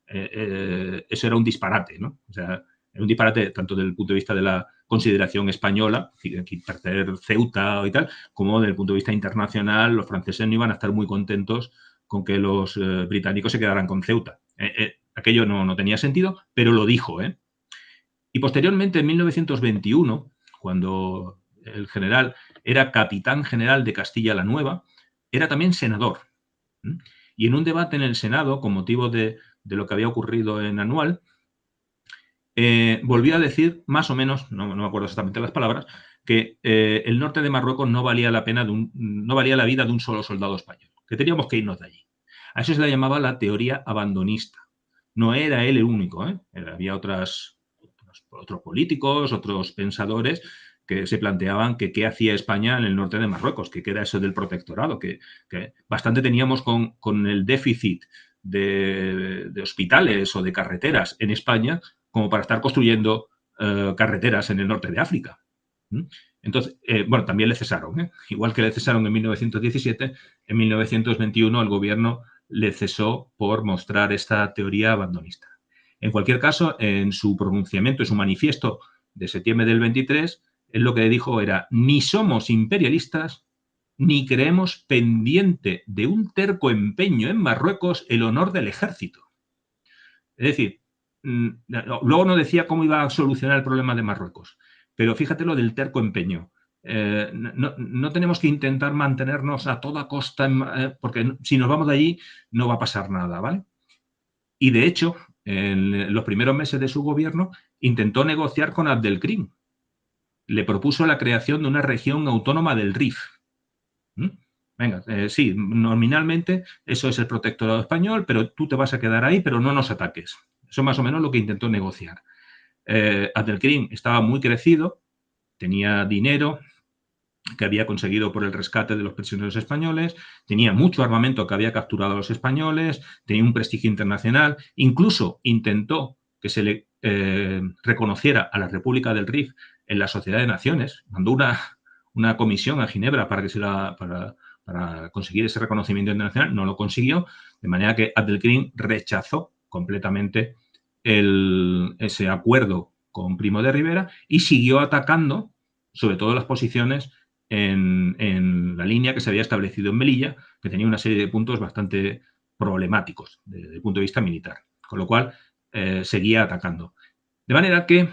Eso era un disparate, ¿no? O sea, era un disparate tanto desde el punto de vista de la consideración española, perder Ceuta y tal, como desde el punto de vista internacional, los franceses no iban a estar muy contentos con que los británicos se quedaran con Ceuta. Aquello no tenía sentido, pero lo dijo. Y posteriormente, en 1921, cuando el general era capitán general de Castilla la Nueva, era también senador. Y en un debate en el Senado, con motivo de lo que había ocurrido en Anual, volvió a decir, más o menos, no me acuerdo exactamente las palabras, que el norte de Marruecos no valía la vida de un solo soldado español, que teníamos que irnos de allí. A eso se le llamaba la teoría abandonista. No era él el único, había otros políticos, otros pensadores que se planteaban que qué hacía España en el norte de Marruecos, que era eso del protectorado, que bastante teníamos con el déficit de hospitales o de carreteras en España como para estar construyendo carreteras en el norte de África. Entonces, también le cesaron. Igual que le cesaron en 1917, en 1921 el gobierno le cesó por mostrar esta teoría abandonista. En cualquier caso, en su pronunciamiento, en su manifiesto de septiembre del 23, él lo que dijo era: ni somos imperialistas, ni creemos pendiente de un terco empeño en Marruecos el honor del ejército. Es decir, luego no decía cómo iba a solucionar el problema de Marruecos, pero fíjate lo del terco empeño. No tenemos que intentar mantenernos a toda costa, porque si nos vamos de allí no va a pasar nada, ¿vale? Y de hecho, en los primeros meses de su gobierno, intentó negociar con Abdelkrim. Le propuso la creación de una región autónoma del Rif. Venga, sí, nominalmente eso es el protectorado español, pero tú te vas a quedar ahí, pero no nos ataques. Eso más o menos lo que intentó negociar. Abdelkrim estaba muy crecido, tenía dinero que había conseguido por el rescate de los prisioneros españoles, tenía mucho armamento que había capturado a los españoles, tenía un prestigio internacional, incluso intentó que se le reconociera a la República del Rif en la Sociedad de Naciones, mandó una comisión a Ginebra para conseguir ese reconocimiento internacional, no lo consiguió, de manera que Abdelkrim rechazó completamente ese acuerdo con Primo de Rivera y siguió atacando sobre todo las posiciones en la línea que se había establecido en Melilla, que tenía una serie de puntos bastante problemáticos desde el punto de vista militar, con lo cual seguía atacando. De manera que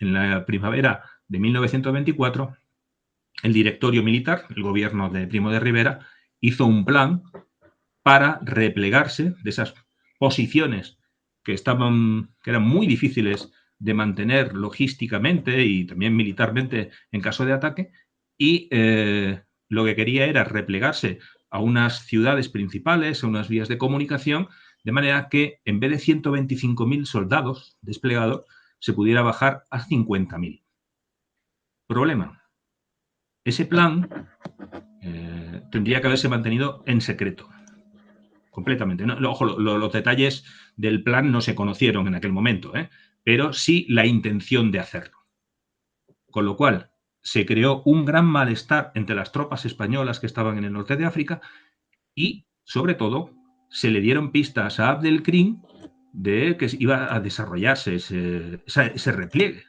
en la primavera de 1924 el directorio militar, el gobierno de Primo de Rivera, hizo un plan para replegarse de esas posiciones que eran muy difíciles de mantener logísticamente y también militarmente en caso de ataque, y lo que quería era replegarse a unas ciudades principales, a unas vías de comunicación, de manera que en vez de 125.000 soldados desplegados, se pudiera bajar a 50.000. Problema, ese plan tendría que haberse mantenido en secreto. Completamente. No, ojo, los detalles del plan no se conocieron en aquel momento, pero sí la intención de hacerlo. Con lo cual, se creó un gran malestar entre las tropas españolas que estaban en el norte de África y, sobre todo, se le dieron pistas a Abdelkrim de que iba a desarrollarse ese repliegue.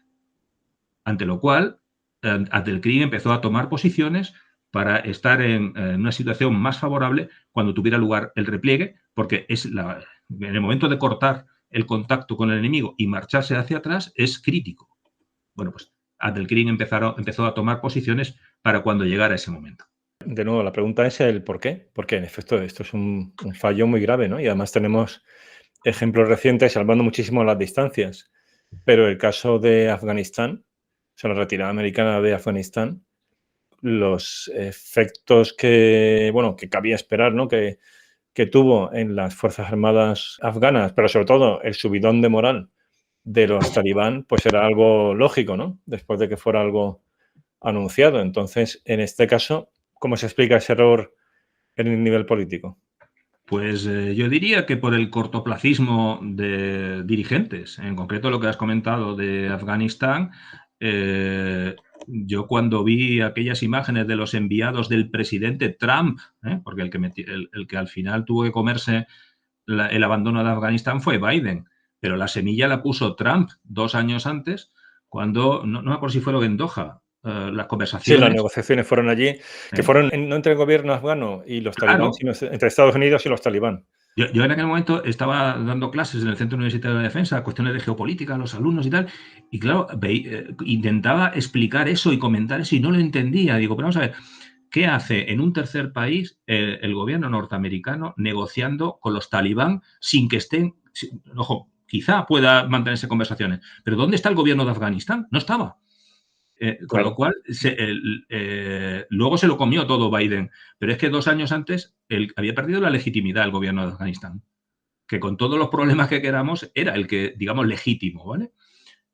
Ante lo cual, Abdelkrim empezó a tomar posiciones para estar en una situación más favorable cuando tuviera lugar el repliegue, porque en el momento de cortar el contacto con el enemigo y marcharse hacia atrás es crítico. Bueno, pues Abdelkrim empezó a tomar posiciones para cuando llegara ese momento. De nuevo, la pregunta es el por qué. Porque, en efecto, esto es un fallo muy grave, ¿no? Y además tenemos ejemplos recientes salvando muchísimo las distancias. Pero el caso de Afganistán, o sea, la retirada americana de Afganistán, los efectos que cabía esperar, ¿no? Que tuvo en las Fuerzas Armadas afganas, pero sobre todo el subidón de moral de los talibán, pues era algo lógico, ¿no? Después de que fuera algo anunciado. Entonces, en este caso, ¿cómo se explica ese error en el nivel político? Pues yo diría que por el cortoplacismo de dirigentes, en concreto lo que has comentado de Afganistán, yo cuando vi aquellas imágenes de los enviados del presidente Trump, porque el que al final tuvo que comerse el abandono de Afganistán fue Biden, pero la semilla la puso Trump 2 años antes, cuando, no me acuerdo si fue en Doha, las Sí, conversaciones. las negociaciones fueron allí, que fueron no entre el gobierno afgano y los talibán, Claro. sino entre Estados Unidos y los talibán. Yo en aquel momento estaba dando clases en el Centro Universitario de Defensa, cuestiones de geopolítica a los alumnos y tal, y claro, intentaba explicar eso y comentar eso y no lo entendía. Digo, pero vamos a ver, ¿qué hace en un tercer país el gobierno norteamericano negociando con los talibán sin que estén, ojo, quizá pueda mantenerse conversaciones, pero ¿dónde está el gobierno de Afganistán? No estaba. Con lo cual, luego se lo comió todo Biden. Pero es que 2 años antes había perdido la legitimidad el gobierno de Afganistán, que con todos los problemas que queramos era el que, digamos, legítimo, ¿vale?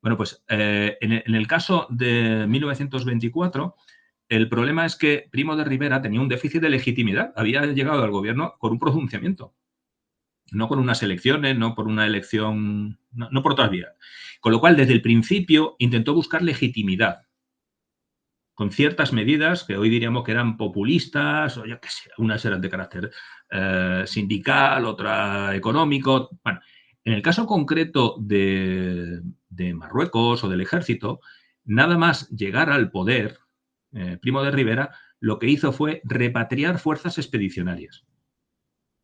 Bueno, pues en el caso de 1924, el problema es que Primo de Rivera tenía un déficit de legitimidad. Había llegado al gobierno con un pronunciamiento, no con unas elecciones, no por una elección, no por otras vías. Con lo cual, desde el principio, intentó buscar legitimidad con ciertas medidas que hoy diríamos que eran populistas, o yo qué sé, unas eran de carácter sindical, otra económico. Bueno, en el caso concreto de Marruecos o del ejército, nada más llegar al poder, Primo de Rivera lo que hizo fue repatriar fuerzas expedicionarias.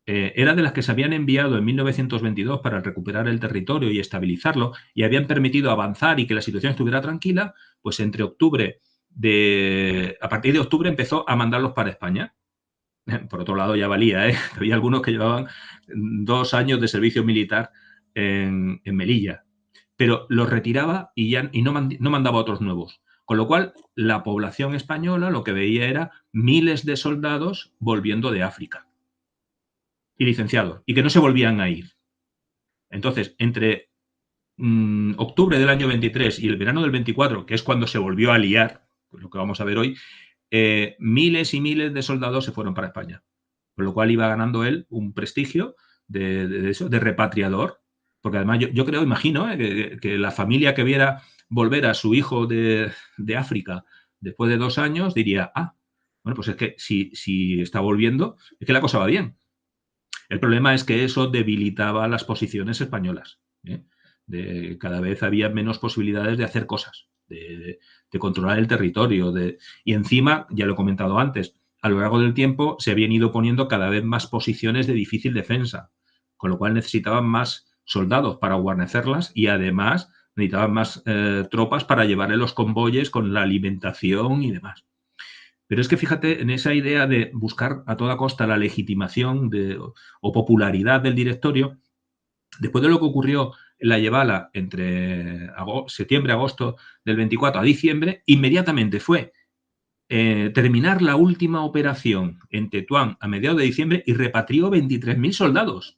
Era de las que se habían enviado en 1922 para recuperar el territorio y estabilizarlo y habían permitido avanzar y que la situación estuviera tranquila, pues a partir de octubre empezó a mandarlos para España. Por otro lado, ya valía, había algunos que llevaban 2 años de servicio militar en Melilla, pero los retiraba y no mandaba otros nuevos. Con lo cual, la población española lo que veía era miles de soldados volviendo de África y licenciados, y que no se volvían a ir. Entonces, entre octubre del año 23 y el verano del 24, que es cuando se volvió a liar, pues lo que vamos a ver hoy, miles y miles de soldados se fueron para España, con lo cual iba ganando él un prestigio de repatriador, porque además yo creo, imagino, que la familia que viera volver a su hijo de África después de 2 años diría, bueno, pues es que si está volviendo, es que la cosa va bien. El problema es que eso debilitaba las posiciones españolas, Cada vez había menos posibilidades de hacer cosas, de controlar el territorio. Y encima, ya lo he comentado antes, a lo largo del tiempo se habían ido poniendo cada vez más posiciones de difícil defensa, con lo cual necesitaban más soldados para guarnecerlas y además necesitaban más tropas para llevarle los convoyes con la alimentación y demás. Pero es que fíjate en esa idea de buscar a toda costa la legitimación o popularidad del directorio, después de lo que ocurrió en la Yevala entre septiembre-agosto del 24 a diciembre, inmediatamente fue terminar la última operación en Tetuán a mediados de diciembre y repatrió 23.000 soldados.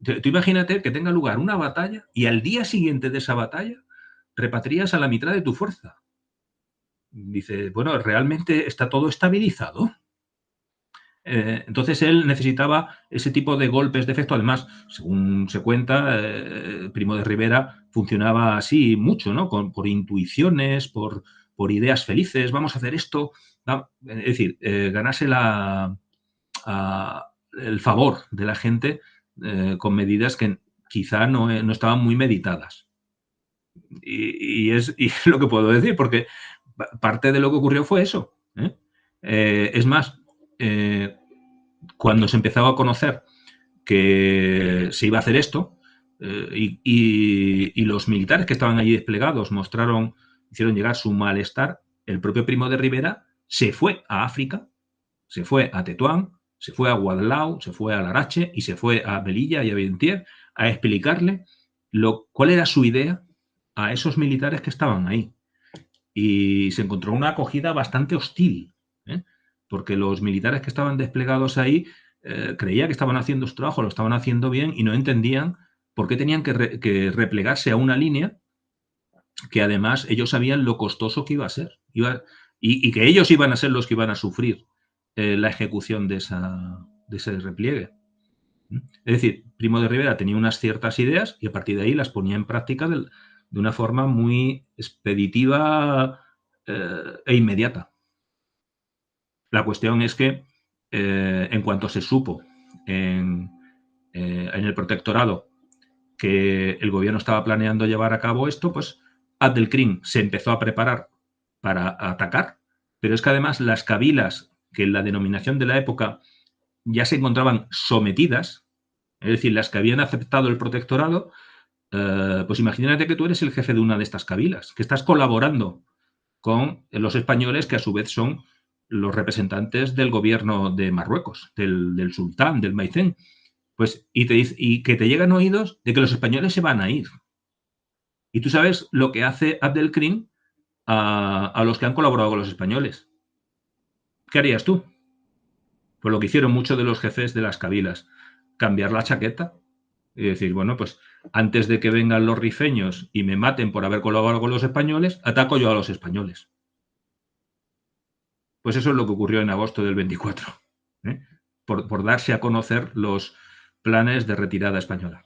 Tú imagínate que tenga lugar una batalla y al día siguiente de esa batalla repatrias a la mitad de tu fuerza. Dice, bueno, ¿realmente está todo estabilizado? Entonces él necesitaba ese tipo de golpes de efecto. Además, según se cuenta, Primo de Rivera funcionaba así mucho, ¿no? Por intuiciones, por ideas felices, vamos a hacer esto. Es decir, ganarse el favor de la gente con medidas que quizá no estaban muy meditadas. Y es lo que puedo decir, porque parte de lo que ocurrió fue eso. Es más, cuando se empezaba a conocer que se iba a hacer esto, y los militares que estaban allí desplegados hicieron llegar su malestar, el propio Primo de Rivera se fue a África, se fue a Tetuán, se fue a Guadalao, se fue a Larache y se fue a Melilla y a Bentier a explicarle cuál era su idea a esos militares que estaban ahí. Y se encontró una acogida bastante hostil, porque los militares que estaban desplegados ahí creían que estaban haciendo su trabajo, lo estaban haciendo bien y no entendían por qué tenían que replegarse a una línea que además ellos sabían lo costoso que iba a ser y que ellos iban a ser los que iban a sufrir la ejecución de ese repliegue. Es decir, Primo de Rivera tenía unas ciertas ideas y a partir de ahí las ponía en práctica de una forma muy expeditiva e inmediata. La cuestión es que en cuanto se supo en el protectorado que el gobierno estaba planeando llevar a cabo esto, pues Abdelkrim se empezó a preparar para atacar, pero es que además las kabilas, que en la denominación de la época ya se encontraban sometidas, es decir, las que habían aceptado el protectorado, pues imagínate que tú eres el jefe de una de estas kabilas, que estás colaborando con los españoles, que a su vez son los representantes del gobierno de Marruecos, del sultán, del Maizén. Pues, y que te llegan oídos de que los españoles se van a ir. Y tú sabes lo que hace Abdelkrim a los que han colaborado con los españoles. ¿Qué harías tú? Pues lo que hicieron muchos de los jefes de las kabilas, cambiar la chaqueta y decir, bueno, pues antes de que vengan los rifeños y me maten por haber colaborado con los españoles, ataco yo a los españoles. Pues eso es lo que ocurrió en agosto del 24, por darse a conocer los planes de retirada española.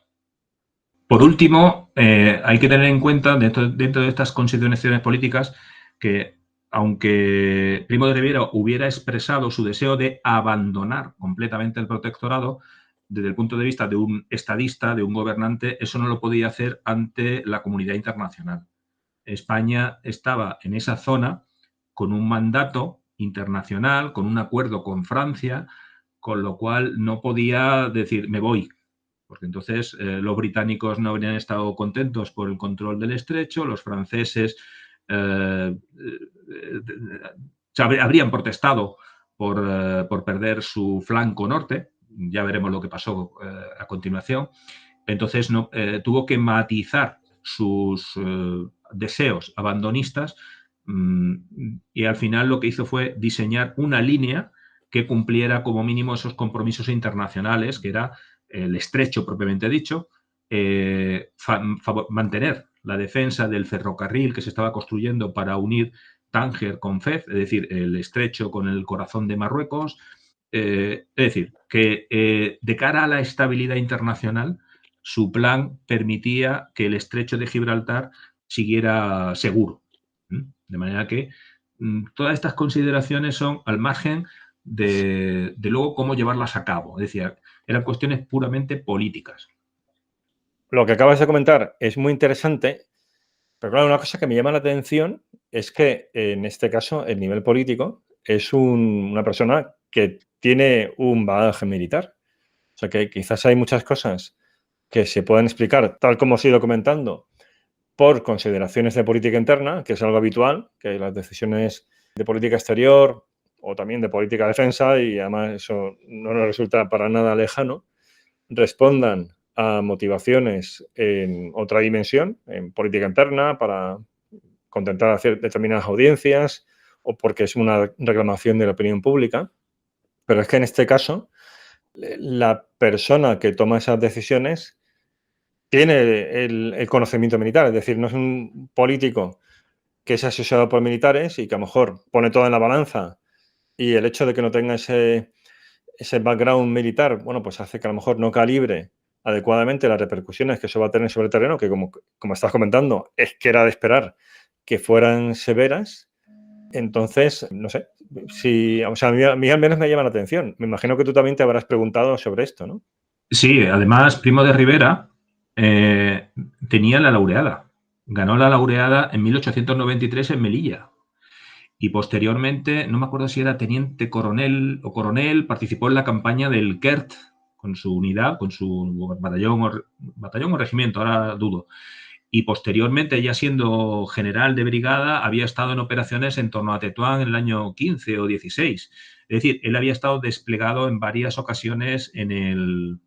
Por último, hay que tener en cuenta, dentro de estas consideraciones políticas, que aunque Primo de Rivera hubiera expresado su deseo de abandonar completamente el protectorado, desde el punto de vista de un estadista, de un gobernante, eso no lo podía hacer ante la comunidad internacional. España estaba en esa zona con un mandato internacional, con un acuerdo con Francia, con lo cual no podía decir, me voy, porque entonces los británicos no habrían estado contentos por el control del estrecho, los franceses habrían protestado por perder su flanco norte, ya veremos lo que pasó a continuación. Entonces tuvo que matizar sus deseos abandonistas y al final lo que hizo fue diseñar una línea que cumpliera como mínimo esos compromisos internacionales, que era el estrecho propiamente dicho, mantener la defensa del ferrocarril que se estaba construyendo para unir Tánger con Fez, es decir, el estrecho con el corazón de Marruecos. Es decir, que de cara a la estabilidad internacional, su plan permitía que el estrecho de Gibraltar siguiera seguro. De manera que todas estas consideraciones son al margen de luego cómo llevarlas a cabo. Es decir, eran cuestiones puramente políticas. lo que acabas de comentar es muy interesante, pero claro, una cosa que me llama la atención es que en este caso el nivel político es una persona que tiene un bagaje militar. O sea que quizás hay muchas cosas que se pueden explicar, tal como os he ido comentando, por consideraciones de política interna, que es algo habitual, que las decisiones de política exterior o también de política de defensa, y además eso no nos resulta para nada lejano, respondan a motivaciones en otra dimensión, en política interna, para contentar a determinadas audiencias o porque es una reclamación de la opinión pública. Pero es que en este caso, la persona que toma esas decisiones tiene el conocimiento militar, es decir, no es un político que es asesorado por militares y que a lo mejor pone todo en la balanza y el hecho de que no tenga ese background militar, bueno, pues hace que a lo mejor no calibre adecuadamente las repercusiones que eso va a tener sobre el terreno, que como estás comentando, es que era de esperar que fueran severas. Entonces, no sé, si, o sea, a mí al menos me llama la atención. Me imagino que tú también te habrás preguntado sobre esto, ¿no? Sí, además, Primo de Rivera tenía la laureada. Ganó la laureada en 1893 en Melilla. Y posteriormente, no me acuerdo si era teniente coronel o coronel, participó en la campaña del Kert con su unidad, con su batallón o regimiento, ahora dudo. Y posteriormente, ya siendo general de brigada, había estado en operaciones en torno a Tetuán en el año 15 o 16. Es decir, él había estado desplegado en varias ocasiones en el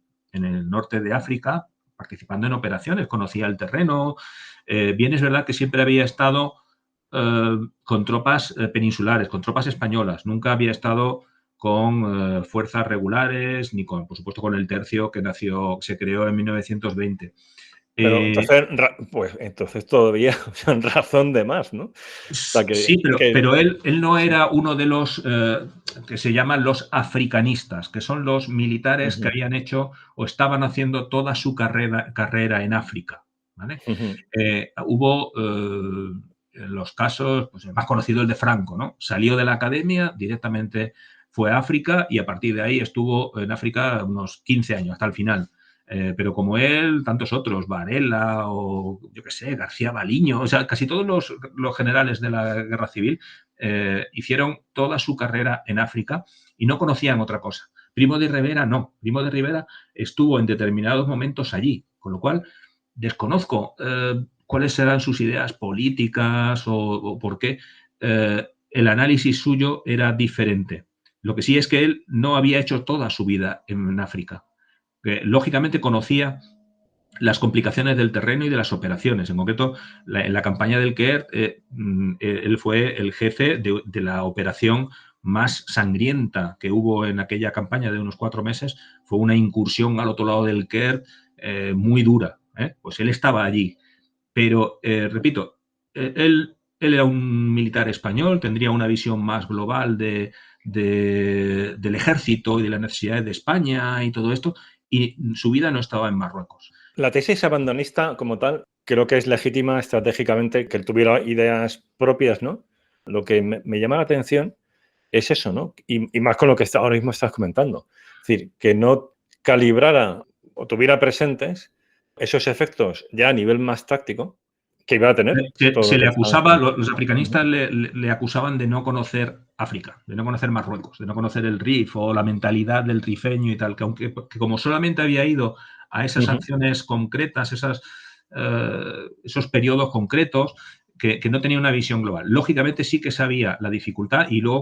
norte de África, participando en operaciones, conocía el terreno. Bien es verdad que siempre había estado con tropas peninsulares, con tropas españolas. Nunca había estado con fuerzas regulares, ni con, por supuesto, con el tercio que se creó en 1920. Pero entonces, pues entonces todavía son razón de más, ¿no? O sea, Sí, pero él no sí. era uno de los que se llaman los africanistas, que son los militares que Ujú, habían hecho o estaban haciendo toda su carrera en África. ¿Vale? ujú. Hubo los casos, pues el más conocido el de Franco, ¿no? Salió de la academia, directamente fue a África y a partir de ahí estuvo en África unos 15 años, hasta el final. Pero como él, tantos otros, Varela o yo qué sé, García Baliño, o sea, casi todos los generales de la guerra civil hicieron toda su carrera en África y no conocían otra cosa. Primo de Rivera no. Primo de Rivera estuvo en determinados momentos allí, con lo cual desconozco cuáles serán sus ideas políticas o por qué el análisis suyo era diferente. Lo que sí es que él no había hecho toda su vida en África. Lógicamente conocía las complicaciones del terreno y de las operaciones. En concreto, en la campaña del Caire, él fue el jefe de la operación más sangrienta que hubo en aquella campaña de unos 4 meses. Fue una incursión al otro lado del Caire muy dura. Pues él estaba allí. Pero, repito, él era un militar español, tendría una visión más global del ejército y de las necesidades de España y todo esto, y su vida no estaba en Marruecos. La tesis abandonista, como tal, creo que es legítima estratégicamente que él tuviera ideas propias, ¿no? Lo que me llama la atención es eso, ¿no? Y más con lo que ahora mismo estás comentando. Es decir, que no calibrara o tuviera presentes esos efectos ya a nivel más táctico que iba a tener todo Se lo que le estabas acusaba, comentando. los Ujú, africanistas le acusaban de no conocer África, de no conocer Marruecos, de no conocer el RIF o la mentalidad del rifeño y tal, que como solamente había ido a esas ujú. acciones concretas, esos periodos concretos, que no tenía una visión global. Lógicamente sí que sabía la dificultad y luego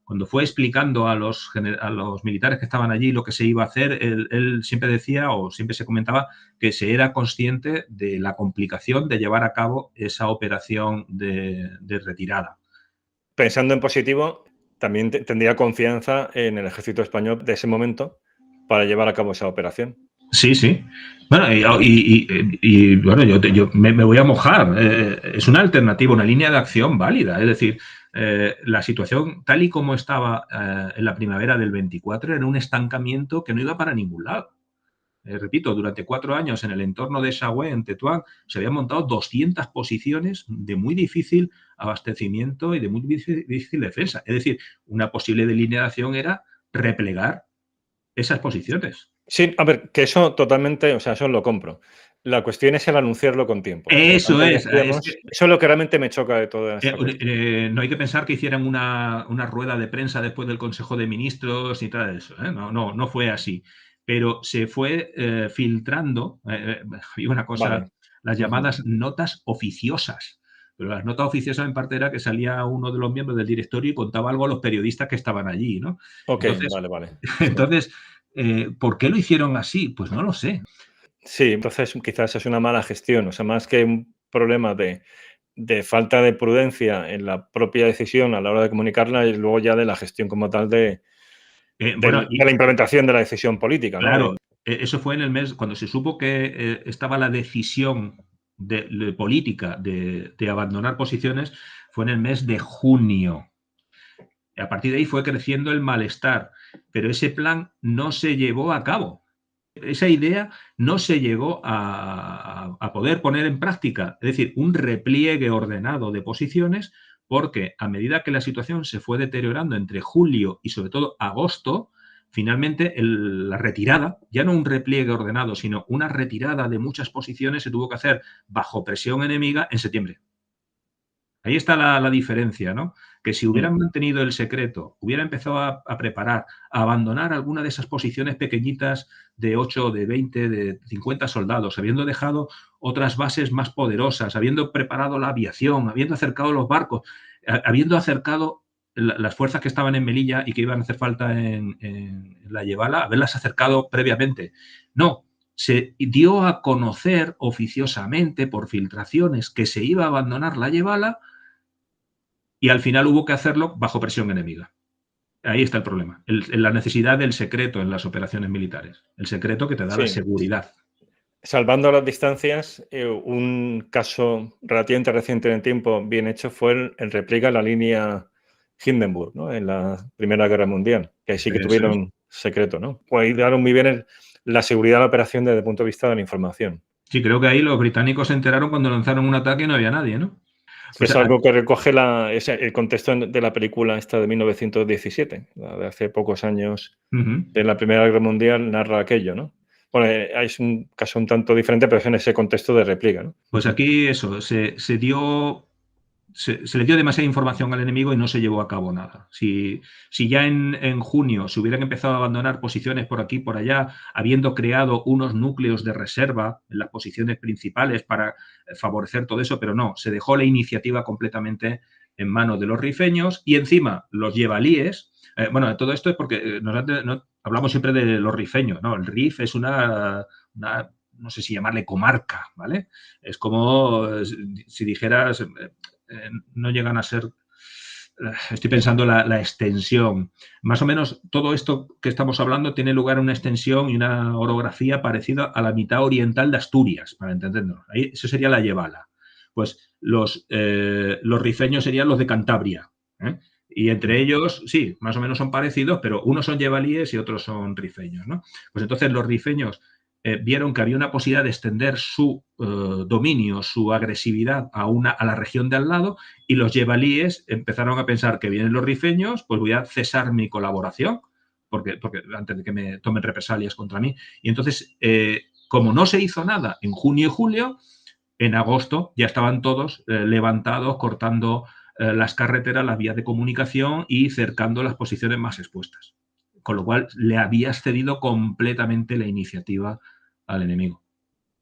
cuando fue explicando a los militares que estaban allí lo que se iba a hacer, él siempre decía o siempre se comentaba que se era consciente de la complicación de llevar a cabo esa operación de retirada. Pensando en positivo, también tendría confianza en el ejército español de ese momento para llevar a cabo esa operación. Sí, sí. Bueno, bueno, yo me voy a mojar. Es una alternativa, una línea de acción válida. Es decir, la situación tal y como estaba en la primavera del 24 era un estancamiento que no iba para ningún lado. Repito, durante 4 años en el entorno de Sagué, en Tetuán, se habían montado 200 posiciones de muy difícil abastecimiento y de muy difícil defensa. Es decir, una posible delineación era replegar esas posiciones. Sí, a ver, que eso totalmente, o sea, eso lo compro. La cuestión es el anunciarlo con tiempo. Eso es. Eso es lo que realmente me choca de toda esta cuestión. No hay que pensar que hicieran una rueda de prensa después del Consejo de Ministros y tal eso. No fue así. Pero se fue filtrando, había una cosa, las llamadas notas oficiosas. Pero las notas oficiosas en parte era que salía uno de los miembros del directorio y contaba algo a los periodistas que estaban allí, ¿no? Ok, vale. Entonces, ¿por qué lo hicieron así? Pues no lo sé. Sí, entonces quizás es una mala gestión, o sea, más que un problema de falta de prudencia en la propia decisión a la hora de comunicarla y luego ya de la gestión como tal de la implementación de la decisión política. Claro, ¿no? Eso fue en el mes, cuando se supo que estaba la decisión de política de abandonar posiciones, fue en el mes de junio. A partir de ahí fue creciendo el malestar, pero ese plan no se llevó a cabo. Esa idea no se llegó a poder poner en práctica, es decir, un repliegue ordenado de posiciones, porque a medida que la situación se fue deteriorando entre julio y sobre todo agosto, finalmente la retirada, ya no un repliegue ordenado, sino una retirada de muchas posiciones se tuvo que hacer bajo presión enemiga en septiembre. Ahí está la diferencia, ¿no? Que si hubieran mantenido el secreto, hubiera empezado a preparar, a abandonar alguna de esas posiciones pequeñitas de 8, de 20, de 50 soldados, habiendo dejado otras bases más poderosas, habiendo preparado la aviación, habiendo acercado los barcos, habiendo acercado las fuerzas que estaban en Melilla y que iban a hacer falta en la Yevala, haberlas acercado previamente. No, se dio a conocer oficiosamente por filtraciones que se iba a abandonar la Yevala y al final hubo que hacerlo bajo presión enemiga. Ahí está el problema, la necesidad del secreto en las operaciones militares, el secreto que te da la seguridad. Salvando las distancias, un caso relativamente reciente en el tiempo bien hecho fue el repliegue a la línea Hindenburg, ¿no? En la Primera Guerra Mundial, que ahí sí que tuvieron secreto, ¿no? Pues ahí daron muy bien la seguridad de la operación desde el punto de vista de la información. Sí, creo que ahí los británicos se enteraron cuando lanzaron un ataque y no había nadie, ¿no? Pues es algo que recoge el contexto de la película esta de 1917, de hace pocos años, de la Primera Guerra Mundial, narra aquello, ¿no? Bueno, es un caso un tanto diferente, pero es en ese contexto de repliegue, ¿no? Pues aquí eso, se le dio demasiada información al enemigo y no se llevó a cabo nada. Si ya en junio se hubieran empezado a abandonar posiciones por aquí y por allá, habiendo creado unos núcleos de reserva en las posiciones principales para favorecer todo eso, pero no, se dejó la iniciativa completamente en manos de los rifeños y encima los yebalíes. Bueno, todo esto es porque hablamos siempre de los rifeños, ¿no? El Rif es una no sé si llamarle comarca, ¿vale? Es como si dijeras, no llegan a ser, estoy pensando la extensión. Más o menos todo esto que estamos hablando tiene lugar en una extensión y una orografía parecida a la mitad oriental de Asturias, para entendernos. Ahí, eso sería la Yevala. Pues los rifeños serían los de Cantabria, ¿eh? Y entre ellos, sí, más o menos son parecidos, pero unos son yebalíes y otros son rifeños, ¿no? Pues entonces los rifeños vieron que había una posibilidad de extender su dominio, su agresividad a la región de al lado, y los yebalíes empezaron a pensar que vienen los rifeños, pues voy a cesar mi colaboración, porque antes de que me tomen represalias contra mí. Y entonces, como no se hizo nada en junio y julio, en agosto ya estaban todos levantados, cortando las carreteras, las vías de comunicación y cercando las posiciones más expuestas. Con lo cual le habías cedido completamente la iniciativa al enemigo.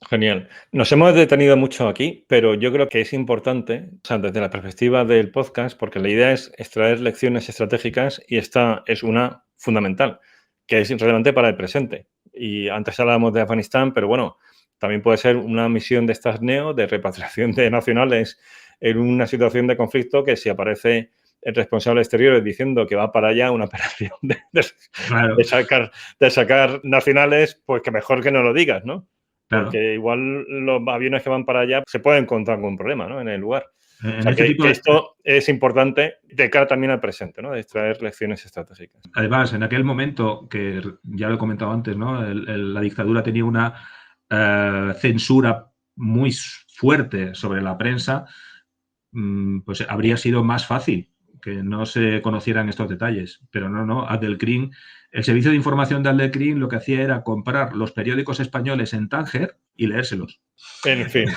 Genial. Nos hemos detenido mucho aquí, pero yo creo que es importante, o sea, desde la perspectiva del podcast, porque la idea es extraer lecciones estratégicas y esta es una fundamental, que es relevante para el presente. Y antes hablábamos de Afganistán, pero bueno, también puede ser una misión de estas NEO, de repatriación de nacionales en una situación de conflicto, que si aparece el responsable exterior diciendo que va para allá una operación de sacar nacionales, pues que mejor que no lo digas, ¿no? Porque claro, igual los aviones que van para allá se pueden encontrar con un problema, ¿no? En el lugar. O sea, que esto es importante de cara también al presente, ¿no? De extraer lecciones estratégicas. Además, en aquel momento, que ya lo he comentado antes, ¿no? La dictadura tenía una censura muy fuerte sobre la prensa, pues habría sido más fácil que no se conocieran estos detalles. Pero no, Abdelkrim, el servicio de información de Abdelkrim lo que hacía era comprar los periódicos españoles en Tánger y leérselos. En fin.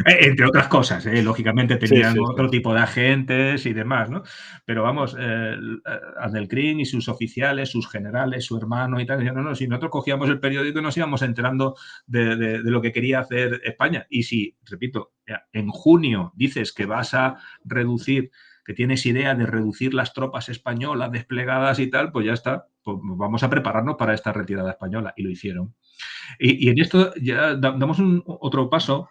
Entre otras cosas, lógicamente tenían Sí. otro tipo de agentes y demás, ¿no? Pero vamos, Abdelkrim y sus oficiales, sus generales, su hermano y tal, decían, no, si nosotros cogíamos el periódico y nos íbamos enterando de lo que quería hacer España. Y si, repito, en junio dices que vas a reducir, que tienes idea de reducir las tropas españolas desplegadas y tal, pues ya está, pues vamos a prepararnos para esta retirada española. Y lo hicieron. Y en esto ya damos otro paso,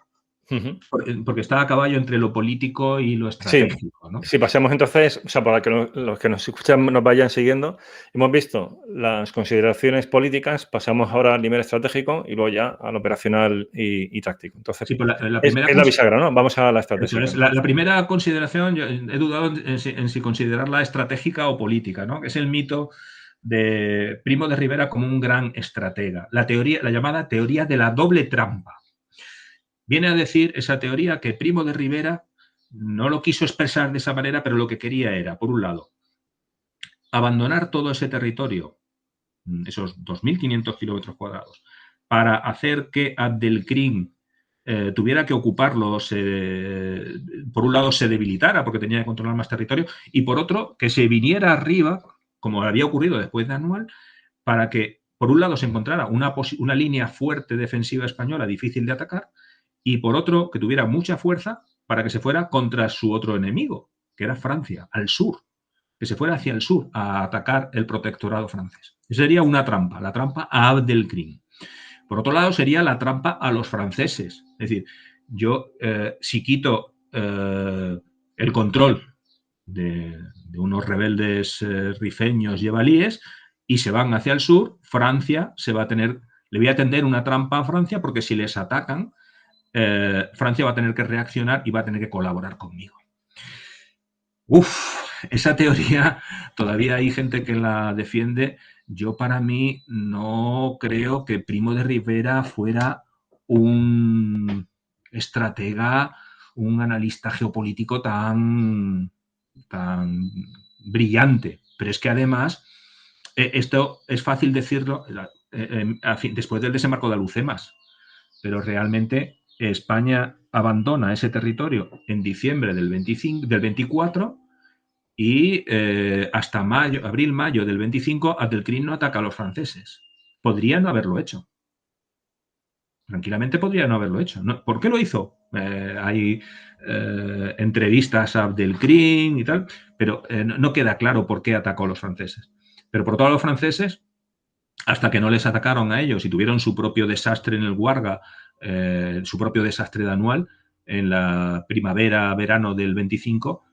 porque está a caballo entre lo político y lo estratégico, ¿no? Sí, pasemos entonces, o sea, para que los que nos escuchan nos vayan siguiendo, hemos visto las consideraciones políticas, pasamos ahora al nivel estratégico y luego ya al operacional y táctico. Entonces, sí, pues la es primera la bisagra, ¿no? Vamos a la estratégica. la primera consideración, yo he dudado en si considerarla estratégica o política, ¿no? Que es el mito de Primo de Rivera como un gran estratega. La llamada teoría de la doble trampa. Viene a decir esa teoría que Primo de Rivera no lo quiso expresar de esa manera, pero lo que quería era, por un lado, abandonar todo ese territorio, esos 2.500 kilómetros cuadrados, para hacer que Abdelkrim tuviera que ocuparlos, por un lado se debilitara porque tenía que controlar más territorio, y por otro, que se viniera arriba, como había ocurrido después de Anual, para que, por un lado, se encontrara una línea fuerte defensiva española difícil de atacar, y por otro, que tuviera mucha fuerza para que se fuera contra su otro enemigo, que era Francia, al sur, que se fuera hacia el sur a atacar el protectorado francés. Esa sería una trampa, la trampa a Abdelkrim. Por otro lado, sería la trampa a los franceses. Es decir, yo, si quito el control de unos rebeldes rifeños y ebalíes y se van hacia el sur, Francia le voy a tender una trampa a Francia porque si les atacan, Francia va a tener que reaccionar y va a tener que colaborar conmigo. Esa teoría todavía hay gente que la defiende. Yo, para mí, no creo que Primo de Rivera fuera un estratega, un analista geopolítico tan brillante. Pero es que además, esto es fácil decirlo después del desembarco de Alhucemas, pero realmente España abandona ese territorio en diciembre del 24 y hasta abril-mayo del 25 Abdelkrim no ataca a los franceses. Podría no haberlo hecho. Tranquilamente podría no haberlo hecho. ¿Por qué lo hizo? Hay entrevistas a Abdelkrim y tal, pero no queda claro por qué atacó a los franceses. Pero por todos los franceses, hasta que no les atacaron a ellos y tuvieron su propio desastre en el Guarga, su propio desastre de Anual, en la primavera-verano del 25,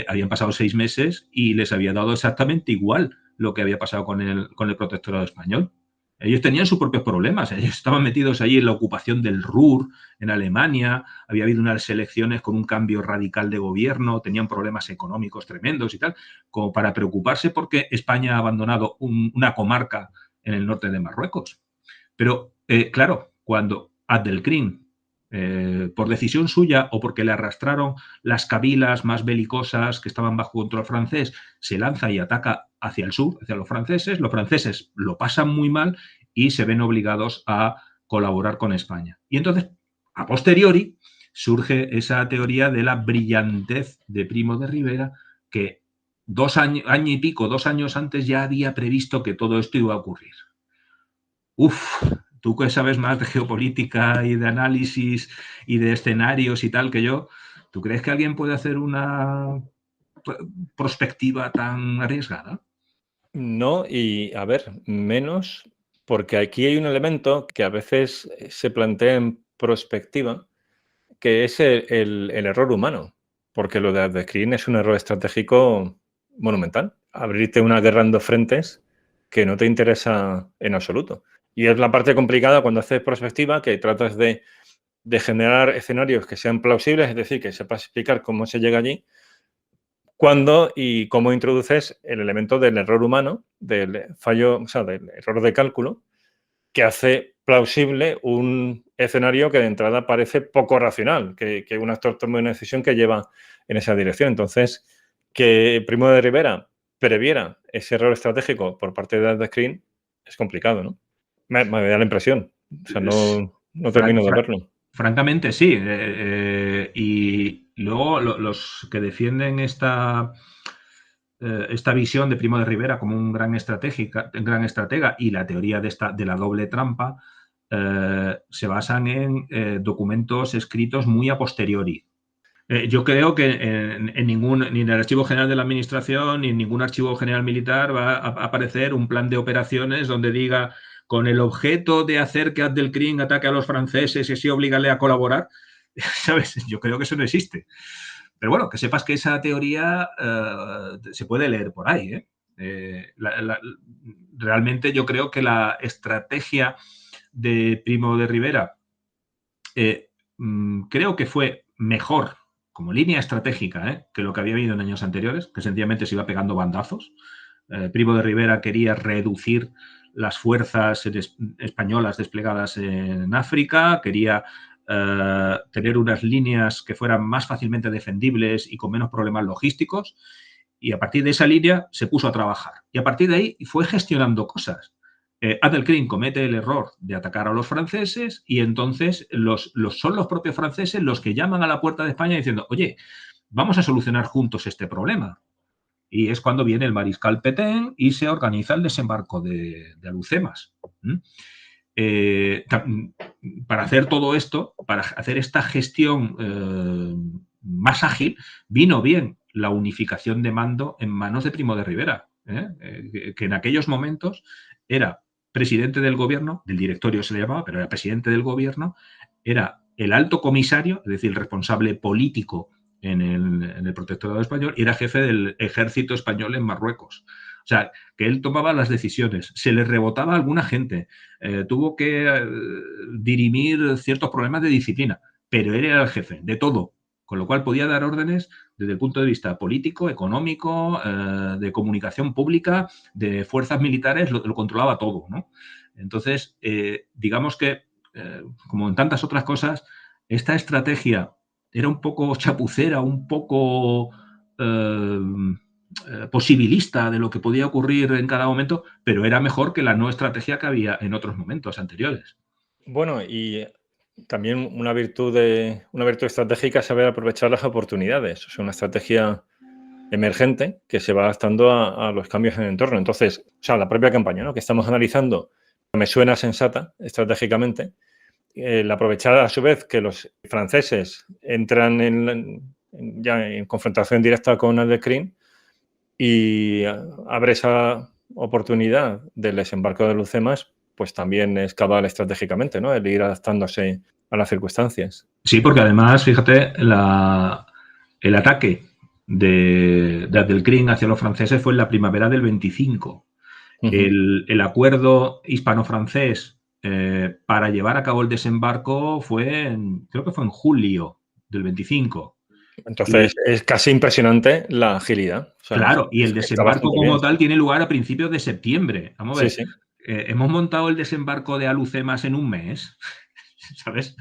habían pasado 6 meses y les había dado exactamente igual lo que había pasado con el protectorado español. Ellos tenían sus propios problemas, ellos estaban metidos allí en la ocupación del Ruhr, en Alemania, había habido unas elecciones con un cambio radical de gobierno, tenían problemas económicos tremendos y tal, como para preocuparse porque España ha abandonado una comarca en el norte de Marruecos. Pero, claro, cuando Abdelkrim, por decisión suya o porque le arrastraron las cabilas más belicosas que estaban bajo control francés, se lanza y ataca hacia el sur, hacia los franceses lo pasan muy mal y se ven obligados a colaborar con España. Y entonces, a posteriori, surge esa teoría de la brillantez de Primo de Rivera, que 2 años antes ya había previsto que todo esto iba a ocurrir. Tú que sabes más de geopolítica y de análisis y de escenarios y tal que yo, ¿tú crees que alguien puede hacer una prospectiva tan arriesgada? No, y a ver, menos, porque aquí hay un elemento que a veces se plantea en prospectiva, que es el error humano, porque lo de Abdelkrim es un error estratégico monumental. Abrirte una guerra en 2 frentes que no te interesa en absoluto. Y es la parte complicada cuando haces prospectiva, que tratas de generar escenarios que sean plausibles, es decir, que sepas explicar cómo se llega allí, cuándo y cómo introduces el elemento del error humano, del fallo, o sea, del error de cálculo, que hace plausible un escenario que de entrada parece poco racional, que un actor tome una decisión que lleva en esa dirección. Entonces, que Primo de Rivera previera ese error estratégico por parte de Adelscreen es complicado, ¿no? Me da la impresión. O sea, no termino de verlo. Francamente, sí. Y luego los que defienden esta visión de Primo de Rivera como un gran estratega y la teoría de la doble trampa se basan en documentos escritos muy a posteriori. Yo creo que ni en el Archivo General de la Administración ni en ningún Archivo General Militar va a aparecer un plan de operaciones donde diga con el objeto de hacer que Abdelkrim ataque a los franceses y así oblígale a colaborar. ¿Sabes? Yo creo que eso no existe. Pero bueno, que sepas que esa teoría se puede leer por ahí. Realmente yo creo que la estrategia de Primo de Rivera creo que fue mejor como línea estratégica que lo que había habido en años anteriores, que sencillamente se iba pegando bandazos. Primo de Rivera quería reducir las fuerzas españolas desplegadas en África, quería tener unas líneas que fueran más fácilmente defendibles y con menos problemas logísticos, y a partir de esa línea se puso a trabajar. Y a partir de ahí fue gestionando cosas. Adelscreen comete el error de atacar a los franceses y entonces son los propios franceses los que llaman a la puerta de España diciendo, oye, vamos a solucionar juntos este problema. Y es cuando viene el mariscal Pétain y se organiza el desembarco de Alhucemas. Para hacer todo esto, para hacer esta gestión más ágil, vino bien la unificación de mando en manos de Primo de Rivera, que en aquellos momentos era presidente del gobierno, del directorio se le llamaba, pero era presidente del gobierno, era el alto comisario, es decir, el responsable político en el protectorado español, y era jefe del ejército español en Marruecos. O sea, que él tomaba las decisiones, se le rebotaba a alguna gente, tuvo que dirimir ciertos problemas de disciplina, pero él era el jefe de todo, con lo cual podía dar órdenes desde el punto de vista político, económico, de comunicación pública, de fuerzas militares, lo controlaba todo, ¿no? Entonces, digamos que, como en tantas otras cosas, esta estrategia era un poco chapucera, un poco posibilista de lo que podía ocurrir en cada momento, pero era mejor que la no estrategia que había en otros momentos anteriores. Bueno, y también una virtud estratégica es saber aprovechar las oportunidades. O sea, una estrategia emergente que se va adaptando a los cambios en el entorno. Entonces, o sea, la propia campaña, ¿no?, que estamos analizando me suena sensata estratégicamente. El aprovechar a su vez que los franceses entran ya en confrontación directa con Adelscreen y abre esa oportunidad del desembarco de Alhucemas, pues también es cabal estratégicamente, ¿no?, el ir adaptándose a las circunstancias. Sí, porque además, fíjate, el ataque de Abdelkrim hacia los franceses fue en la primavera del 25. El acuerdo hispano-francés para llevar a cabo el desembarco creo que fue en julio del 25. Entonces, es casi impresionante la agilidad. O sea, claro, y el desembarco como bien, tal tiene lugar a principios de septiembre. Vamos a ver, sí. hemos montado el desembarco de Alhucemas en un mes, ¿sabes?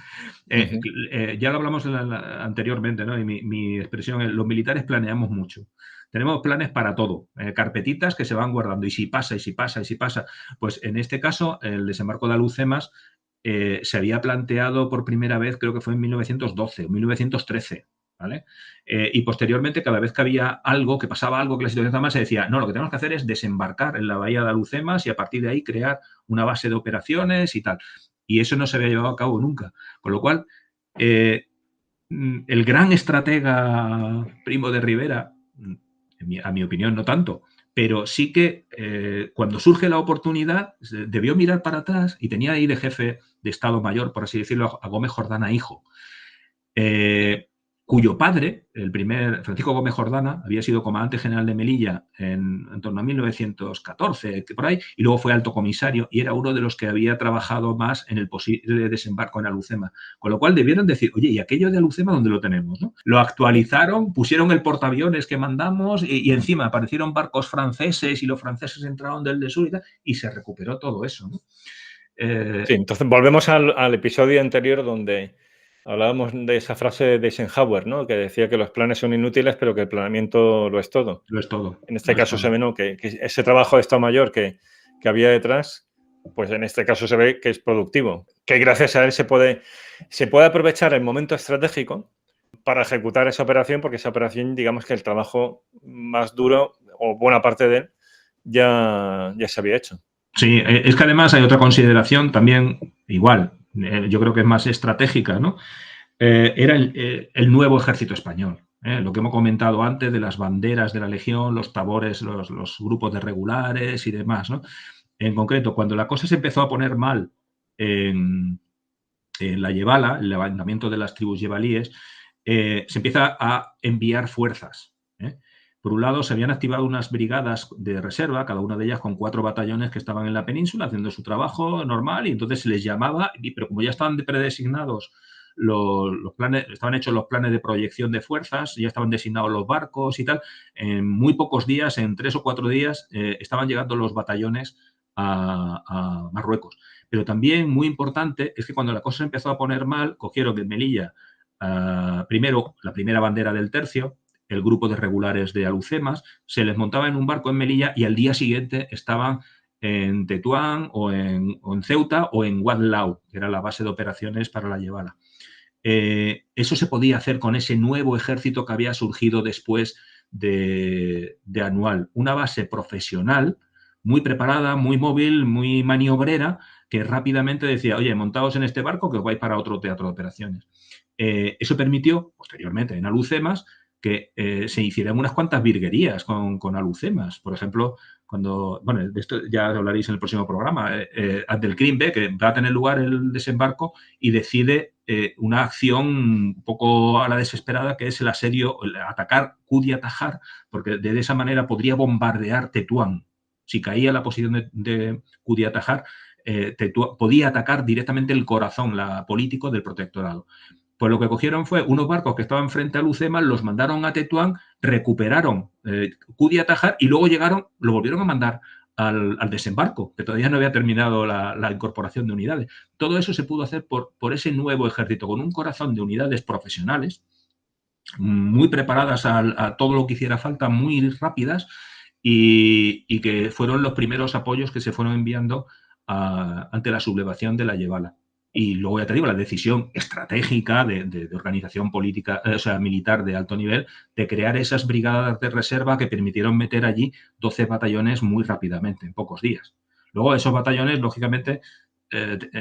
Ya lo hablamos anteriormente, ¿no? Y mi expresión es, los militares planeamos mucho. Tenemos planes para todo, carpetitas que se van guardando, y si pasa, y si pasa, y si pasa. Pues en este caso, el desembarco de Alhucemas se había planteado por primera vez, creo que fue en 1912 o 1913. ¿Vale? Y posteriormente, cada vez que había algo, que pasaba algo, que la situación estaba mal, se decía, no, lo que tenemos que hacer es desembarcar en la bahía de Alhucemas y a partir de ahí crear una base de operaciones y tal. Y eso no se había llevado a cabo nunca. Con lo cual, el gran estratega Primo de Rivera, a mi opinión no tanto, pero sí que cuando surge la oportunidad debió mirar para atrás y tenía ahí de jefe de Estado Mayor, por así decirlo, a Gómez Jordana hijo, cuyo padre, el primer Francisco Gómez Jordana, había sido comandante general de Melilla en torno a 1914, por ahí, y luego fue alto comisario y era uno de los que había trabajado más en el posible desembarco en Alhucemas. Con lo cual debieron decir, oye, ¿y aquello de Alhucemas dónde lo tenemos? ¿No? Lo actualizaron, pusieron el portaaviones que mandamos y encima aparecieron barcos franceses y los franceses entraron del sur y se recuperó todo eso, ¿no? Sí, entonces volvemos al episodio anterior donde Hablábamos de esa frase de Eisenhower, ¿no? Que decía que los planes son inútiles, pero que el planeamiento lo es todo. Lo es todo. En este Lo es caso se todo. ve, ¿no? Que ese trabajo de Estado Mayor que había detrás, pues en este caso se ve que es productivo, que gracias a él se puede aprovechar el momento estratégico para ejecutar esa operación, porque esa operación, digamos que el trabajo más duro o buena parte de él ya se había hecho. Sí, es que además hay otra consideración también igual, yo creo que es más estratégica, ¿no? Era el nuevo ejército español. Lo que hemos comentado antes de las banderas de la Legión, los tabores, los grupos de regulares y demás, ¿no? En concreto, cuando la cosa se empezó a poner mal en la Yevala, el levantamiento de las tribus yevalíes, se empieza a enviar fuerzas. Por un lado, se habían activado unas brigadas de reserva, cada una de ellas con 4 batallones que estaban en la península haciendo su trabajo normal, y entonces se les llamaba, pero como ya estaban predesignados los planes, estaban hechos los planes de proyección de fuerzas, ya estaban designados los barcos y tal, en muy pocos días, en 3 o 4 días, estaban llegando los batallones a Marruecos. Pero también muy importante es que cuando la cosa se empezó a poner mal, cogieron de Melilla primero la primera bandera del tercio, el grupo de regulares de Alucemas, se les montaba en un barco en Melilla y al día siguiente estaban en Tetuán o en Ceuta o en Guadalao, que era la base de operaciones para la Yevala. Eso se podía hacer con ese nuevo ejército que había surgido después de Anual. Una base profesional, muy preparada, muy móvil, muy maniobrera, que rápidamente decía, oye, montaos en este barco que os vais para otro teatro de operaciones. Eso permitió, posteriormente, en Alucemas, que se hicieran unas cuantas virguerías con Alucemas. Por ejemplo, cuando, bueno, de esto ya hablaréis en el próximo programa, Abdelkrim que va a tener lugar el desembarco y decide una acción un poco a la desesperada, que es el asedio, el atacar Kudia Tajar, porque de esa manera podría bombardear Tetuán. Si caía la posición de Kudia Tajar, podía atacar directamente el corazón político del protectorado. Pues lo que cogieron fue unos barcos que estaban frente a Lucema, los mandaron a Tetuán, recuperaron Kudia Tajar y luego lo volvieron a mandar al desembarco, que todavía no había terminado la incorporación de unidades. Todo eso se pudo hacer por ese nuevo ejército, con un corazón de unidades profesionales, muy preparadas a todo lo que hiciera falta, muy rápidas, y que fueron los primeros apoyos que se fueron enviando ante la sublevación de la Yevala. Y luego, ya te digo, la decisión estratégica de organización política, o sea, militar de alto nivel, de crear esas brigadas de reserva que permitieron meter allí 12 batallones muy rápidamente, en pocos días. Luego, esos batallones, lógicamente,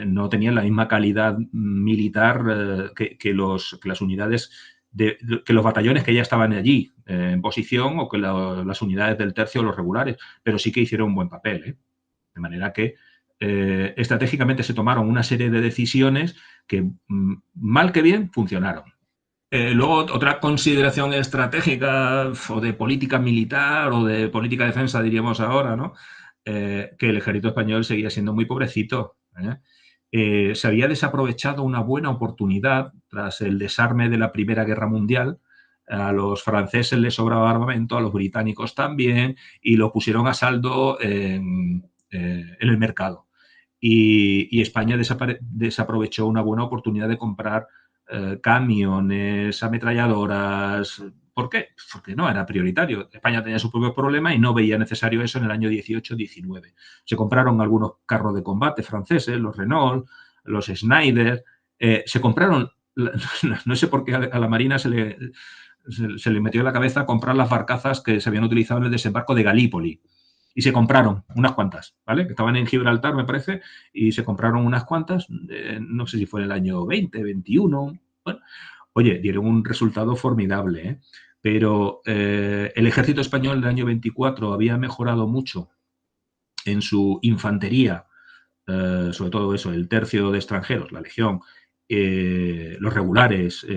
no tenían la misma calidad militar que las unidades, que los batallones que ya estaban allí en posición, o que las unidades del tercio o los regulares, pero sí que hicieron un buen papel. De manera que estratégicamente se tomaron una serie de decisiones que, mal que bien, funcionaron. Luego, otra consideración estratégica o de política militar o de política de defensa, diríamos ahora, ¿no? Que el ejército español seguía siendo muy pobrecito. Se había desaprovechado una buena oportunidad tras el desarme de la Primera Guerra Mundial. A los franceses les sobraba armamento, a los británicos también, y lo pusieron a saldo en el mercado. Y España desaprovechó una buena oportunidad de comprar camiones, ametralladoras. ¿Por qué? Porque no era prioritario. España tenía sus propios problemas y no veía necesario eso en el año 18-19. Se compraron algunos carros de combate franceses, los Renault, los Schneider. Se compraron, no sé por qué a la Marina se le metió en la cabeza comprar las barcazas que se habían utilizado en el desembarco de Galípoli. Y se compraron unas cuantas, ¿vale? Que estaban en Gibraltar, me parece, y se compraron unas cuantas, no sé si fue en el año 20, 21. Bueno, oye, dieron un resultado formidable, ¿eh? Pero el ejército español del año 24 había mejorado mucho en su infantería, sobre todo eso, el tercio de extranjeros, la legión, los regulares,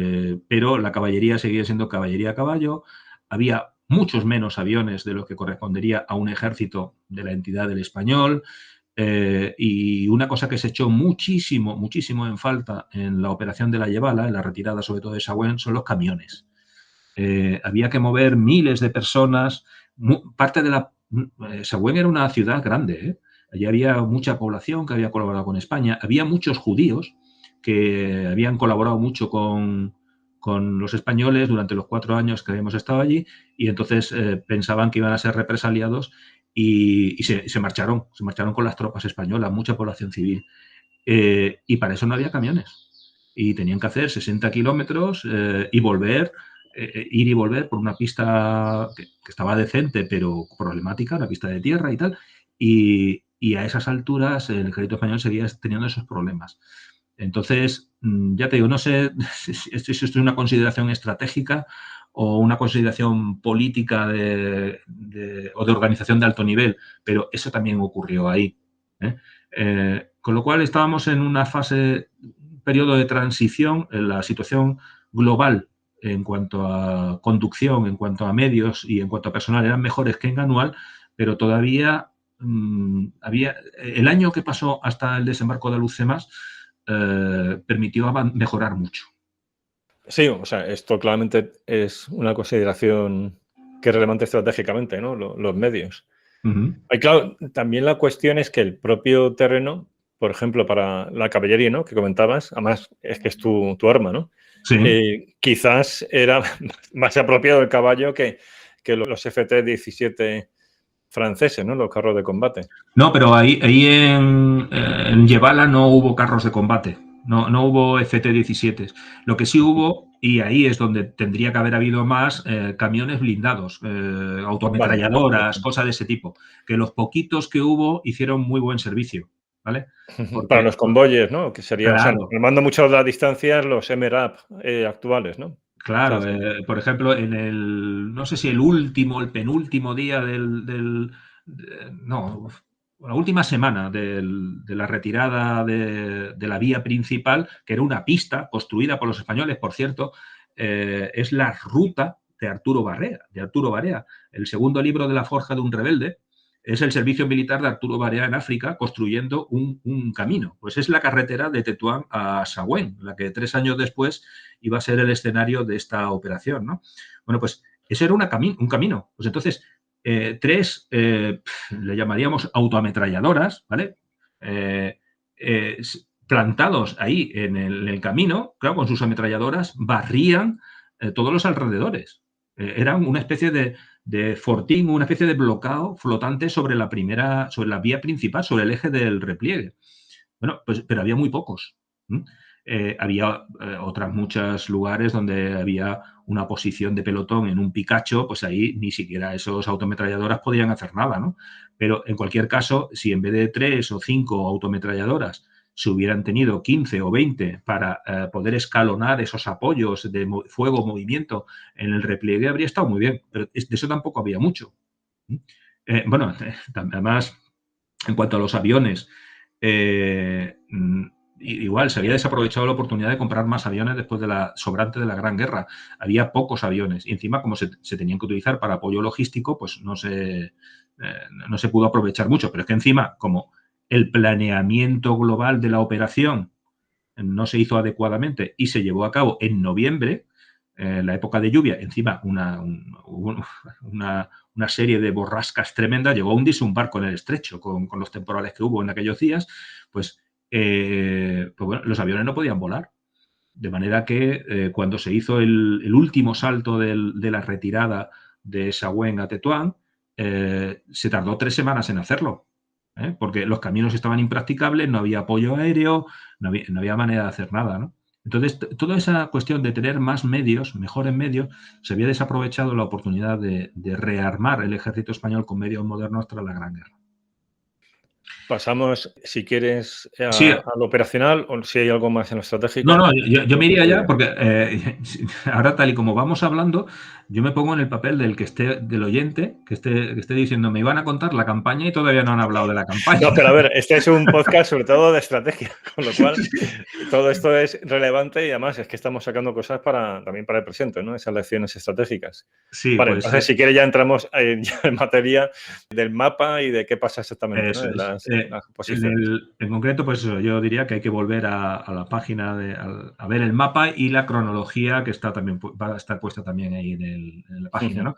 pero la caballería seguía siendo caballería a caballo. Había muchos menos aviones de lo que correspondería a un ejército de la entidad del español. Y una cosa que se echó muchísimo, muchísimo en falta en la operación de la Yevala, en la retirada sobre todo de Saguén, son los camiones. Había que mover miles de personas. Parte de la... Saguén era una ciudad grande, ¿eh? Allí había mucha población que había colaborado con España. Había muchos judíos que habían colaborado mucho con los españoles durante los 4 años que habíamos estado allí, y entonces pensaban que iban a ser represaliados y se marcharon con las tropas españolas, mucha población civil. Y para eso no había camiones. Y tenían que hacer 60 kilómetros y volver, ir y volver por una pista que estaba decente, pero problemática, una pista de tierra y tal. Y a esas alturas el ejército español seguía teniendo esos problemas. Entonces, ya te digo, no sé si esto es una consideración estratégica o una consideración política o de organización de alto nivel, pero eso también ocurrió ahí. Con lo cual estábamos en una fase, un periodo de transición en la situación global en cuanto a conducción, en cuanto a medios y en cuanto a personal eran mejores que en Anual, pero todavía había el año que pasó hasta el desembarco de Alhucemas permitió mejorar mucho. Sí, o sea, esto claramente es una consideración que es relevante estratégicamente, ¿no? Los medios. Y claro, también la cuestión es que el propio terreno, por ejemplo, para la caballería, ¿no? Que comentabas, además es que es tu arma, ¿no? Sí. Quizás era más apropiado el caballo que los FT-17 franceses, ¿no? Los carros de combate. No, pero ahí en Yevala no hubo carros de combate, no hubo FT-17. Lo que sí hubo, y ahí es donde tendría que haber habido más, camiones blindados, autoametralladoras, cosas de ese tipo, que los poquitos que hubo hicieron muy buen servicio, ¿vale? Porque, para los convoyes, ¿no? Que sería, claro, o sea, mando mucho las distancias los MRAP actuales, ¿no? claro, Sí, sí. por ejemplo, no sé si el penúltimo día no, la última semana de la retirada de la vía principal, que era una pista construida por los españoles, por cierto, es la ruta de Arturo Barea. El segundo libro de La forja de un rebelde es el servicio militar de Arturo Barea en África construyendo un camino. Pues es la carretera de Tetuán a Sahagüen, la que 3 años después iba a ser el escenario de esta operación, ¿no? Bueno, pues eso era un camino. Pues entonces, 3, le llamaríamos autoametralladoras, ¿vale? Plantados ahí en el camino, claro, con sus ametralladoras, barrían todos los alrededores. Eran una especie de fortín, una especie de bloqueo flotante sobre la vía principal, sobre el eje del repliegue. Bueno, pues, pero había muy pocos. Había otras muchos lugares donde había una posición de pelotón en un Picacho, pues ahí ni siquiera esos autometralladoras podían hacer nada, ¿no? Pero en cualquier caso, si en vez de 3 o 5 autometralladoras se hubieran tenido 15 o 20 para poder escalonar esos apoyos de fuego, movimiento en el repliegue, habría estado muy bien, pero de eso tampoco había mucho. Bueno, además, en cuanto a los aviones, igual se había desaprovechado la oportunidad de comprar más aviones después de la sobrante de la Gran Guerra. Había pocos aviones y encima, como se tenían que utilizar para apoyo logístico, pues no se pudo aprovechar mucho. Pero es que encima, como el planeamiento global de la operación no se hizo adecuadamente y se llevó a cabo en noviembre, la época de lluvia, encima una serie de borrascas tremendas, llegó a hundirse un barco en el estrecho con los temporales que hubo en aquellos días, pues bueno, los aviones no podían volar. De manera que cuando se hizo el último salto de la retirada de Sahagüen a Tetuán, se tardó 3 semanas en hacerlo, porque los caminos estaban impracticables, no había apoyo aéreo, no había manera de hacer nada, ¿no? Entonces, toda esa cuestión de tener más medios, mejores medios, se había desaprovechado la oportunidad de rearmar el ejército español con medios modernos tras la Gran Guerra. Pasamos, si quieres, Sí, a lo operacional o si hay algo más en lo no, estratégico. no, yo me iría ya Diga. porque ahora tal y como vamos hablando, yo me pongo en el papel del oyente que esté diciendo, me iban a contar la campaña y todavía no han hablado de la campaña. No, pero a ver, este es un podcast sobre todo de estrategia, con lo cual todo esto es relevante y además es que estamos sacando cosas también para el presente, ¿no? Esas lecciones estratégicas. Sí, Vale, pues entonces si quieres ya entramos ya en materia del mapa y de qué pasa exactamente, ¿no? eso De es. las posiciones. En concreto, pues eso, yo diría que hay que volver a la página, a ver el mapa y la cronología que está también, va a estar puesta también ahí en la página, ¿no?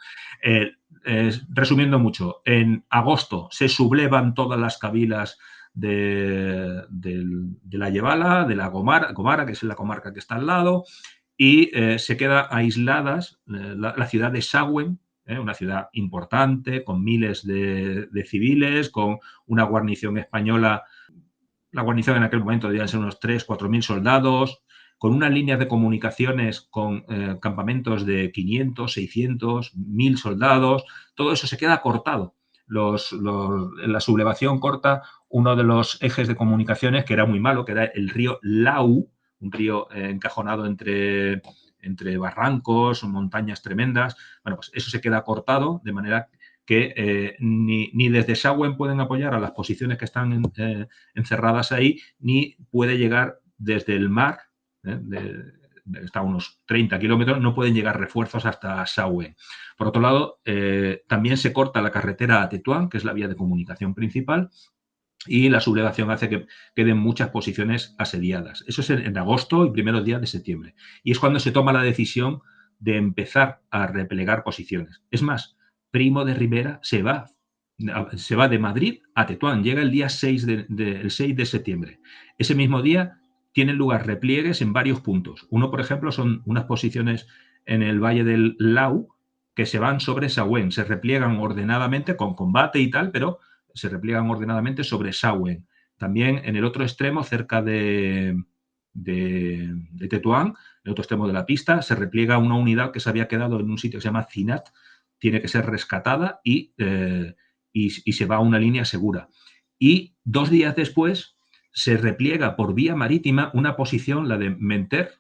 Resumiendo mucho, en agosto se sublevan todas las cabilas de la Yevala, de la Gomara, que es la comarca que está al lado, y se queda aisladas la ciudad de Sawen, una ciudad importante, con miles de civiles, con una guarnición española. La guarnición en aquel momento debían ser unos 3.000-4.000 soldados, con unas líneas de comunicaciones con campamentos de 500, 600, 1.000 soldados. Todo eso se queda cortado. La sublevación corta uno de los ejes de comunicaciones que era muy malo, que era el río Lau, un río encajonado entre barrancos, montañas tremendas. Bueno, pues eso se queda cortado, de manera que ni desde Sawen pueden apoyar a las posiciones que están encerradas ahí, ni puede llegar desde el mar, está a unos 30 kilómetros, no pueden llegar refuerzos hasta Sawen. Por otro lado, también se corta la carretera a Tetuán, que es la vía de comunicación principal, y la sublevación hace que queden muchas posiciones asediadas. Eso es en agosto y primeros días de septiembre. Y es cuando se toma la decisión de empezar a replegar posiciones. Es más, Primo de Rivera se va de Madrid a Tetuán, llega el día 6 de septiembre. Ese mismo día tienen lugar repliegues en varios puntos. Uno, por ejemplo, son unas posiciones en el Valle del Lau que se van sobre Sawen, se repliegan ordenadamente con combate y tal, pero se repliegan ordenadamente sobre Sawen. También en el otro extremo, cerca de Tetuán, en el otro extremo de la pista, se repliega una unidad que se había quedado en un sitio que se llama Cinat, tiene que ser rescatada y se va a una línea segura. Y 2 días después se repliega por vía marítima una posición, la de Menter,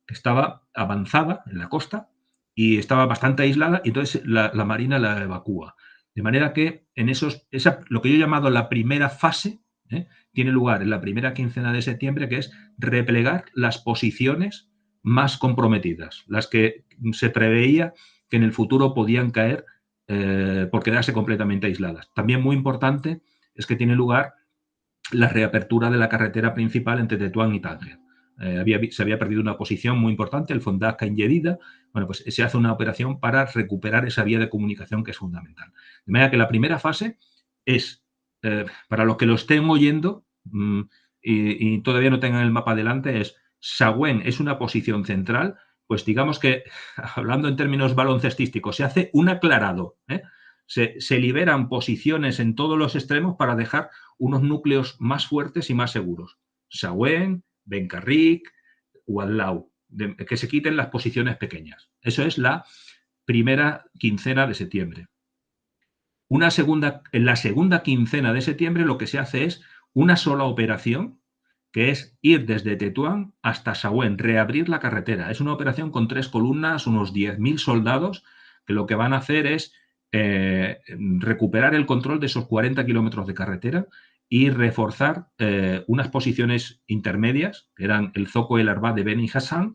que estaba avanzada en la costa y estaba bastante aislada, y entonces la Marina la evacúa. De manera que lo que yo he llamado la primera fase tiene lugar en la primera quincena de septiembre, que es replegar las posiciones más comprometidas, las que se preveía que en el futuro podían caer por quedarse completamente aisladas. También muy importante es que tiene lugar la reapertura de la carretera principal entre Tetuán y Tánger. Se había perdido una posición muy importante, el Fondaca Ingerida. Bueno, pues se hace una operación para recuperar esa vía de comunicación que es fundamental. De manera que la primera fase es, para los que lo estén oyendo y todavía no tengan el mapa delante, es Sawen es una posición central. Pues digamos que, hablando en términos baloncestísticos, se hace un aclarado. Se liberan posiciones en todos los extremos para dejar unos núcleos más fuertes y más seguros. Sawen, Bencarric, Uadlau, que se quiten las posiciones pequeñas. Eso es la primera quincena de septiembre. En la segunda quincena de septiembre lo que se hace es una sola operación, que es ir desde Tetuán hasta Sawen, reabrir la carretera. Es una operación con 3 columnas, unos 10.000 soldados, que lo que van a hacer es recuperar el control de esos 40 kilómetros de carretera y reforzar unas posiciones intermedias, que eran el Zoco El Arba de Beni Hassan,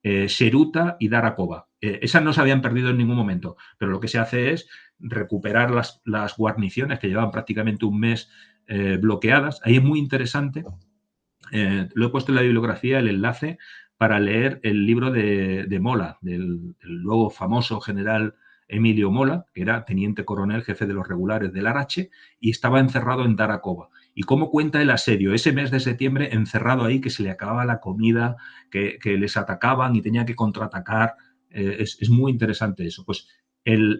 Sheruta y Darakova. Esas no se habían perdido en ningún momento, pero lo que se hace es recuperar las guarniciones que llevaban prácticamente un mes bloqueadas. Ahí es muy interesante. Lo he puesto en la bibliografía el enlace para leer el libro de Mola, del luego famoso general Emilio Mola, que era teniente coronel, jefe de los regulares del Arache, y estaba encerrado en Darakova. Y cómo cuenta el asedio, ese mes de septiembre encerrado ahí, que se le acababa la comida, que les atacaban y tenía que contraatacar. Es muy interesante eso. Pues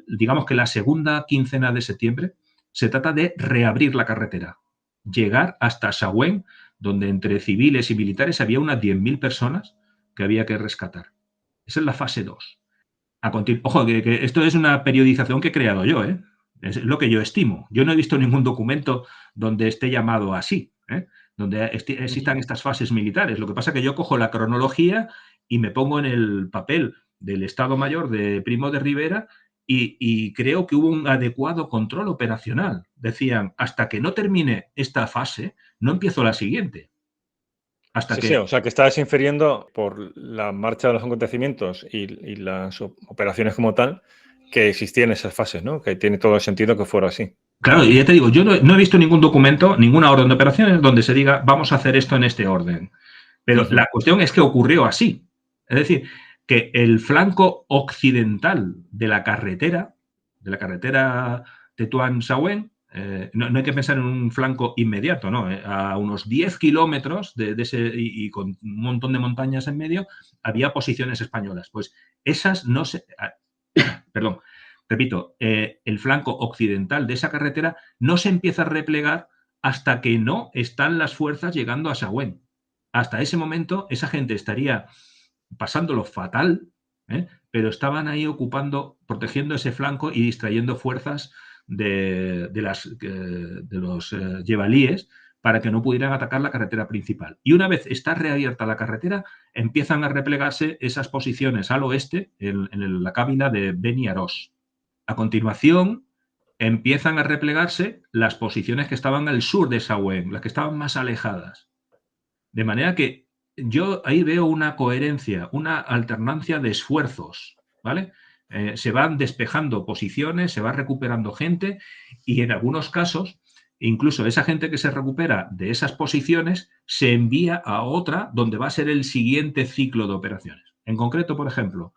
digamos que la segunda quincena de septiembre se trata de reabrir la carretera, llegar hasta Sawen, donde entre civiles y militares había unas 10.000 personas que había que rescatar. Esa es la fase 2. Ojo, que esto es una periodización que he creado yo, es lo que yo estimo. Yo no he visto ningún documento donde esté llamado así, donde existan estas fases militares. Lo que pasa es que yo cojo la cronología y me pongo en el papel del Estado Mayor de Primo de Rivera y creo que hubo un adecuado control operacional. Decían, hasta que no termine esta fase, no empiezo la siguiente. Sí, o sea, que estabas infiriendo por la marcha de los acontecimientos y las operaciones como tal, que existían esas fases, ¿no? Que tiene todo el sentido que fuera así. Claro, y ya te digo, yo no he visto ningún documento, ninguna orden de operaciones donde se diga vamos a hacer esto en este orden. Pero la cuestión es que ocurrió así. Es decir, que el flanco occidental de la carretera Tetuán-Sawen, no hay que pensar en un flanco inmediato, ¿no? A unos 10 kilómetros de ese, y con un montón de montañas en medio, había posiciones españolas. Pues esas no se... Perdón, repito, el flanco occidental de esa carretera no se empieza a replegar hasta que no están las fuerzas llegando a Saguén. Hasta ese momento, esa gente estaría pasándolo fatal, pero estaban ahí ocupando, protegiendo ese flanco y distrayendo fuerzas de los yebalíes para que no pudieran atacar la carretera principal. Y una vez está reabierta la carretera, empiezan a replegarse esas posiciones al oeste, en la cábila de Beni Arós. A continuación, empiezan a replegarse las posiciones que estaban al sur de Saguén, las que estaban más alejadas. De manera que yo ahí veo una coherencia, una alternancia de esfuerzos, ¿vale? Se van despejando posiciones, se va recuperando gente y en algunos casos, incluso esa gente que se recupera de esas posiciones se envía a otra donde va a ser el siguiente ciclo de operaciones. En concreto, por ejemplo,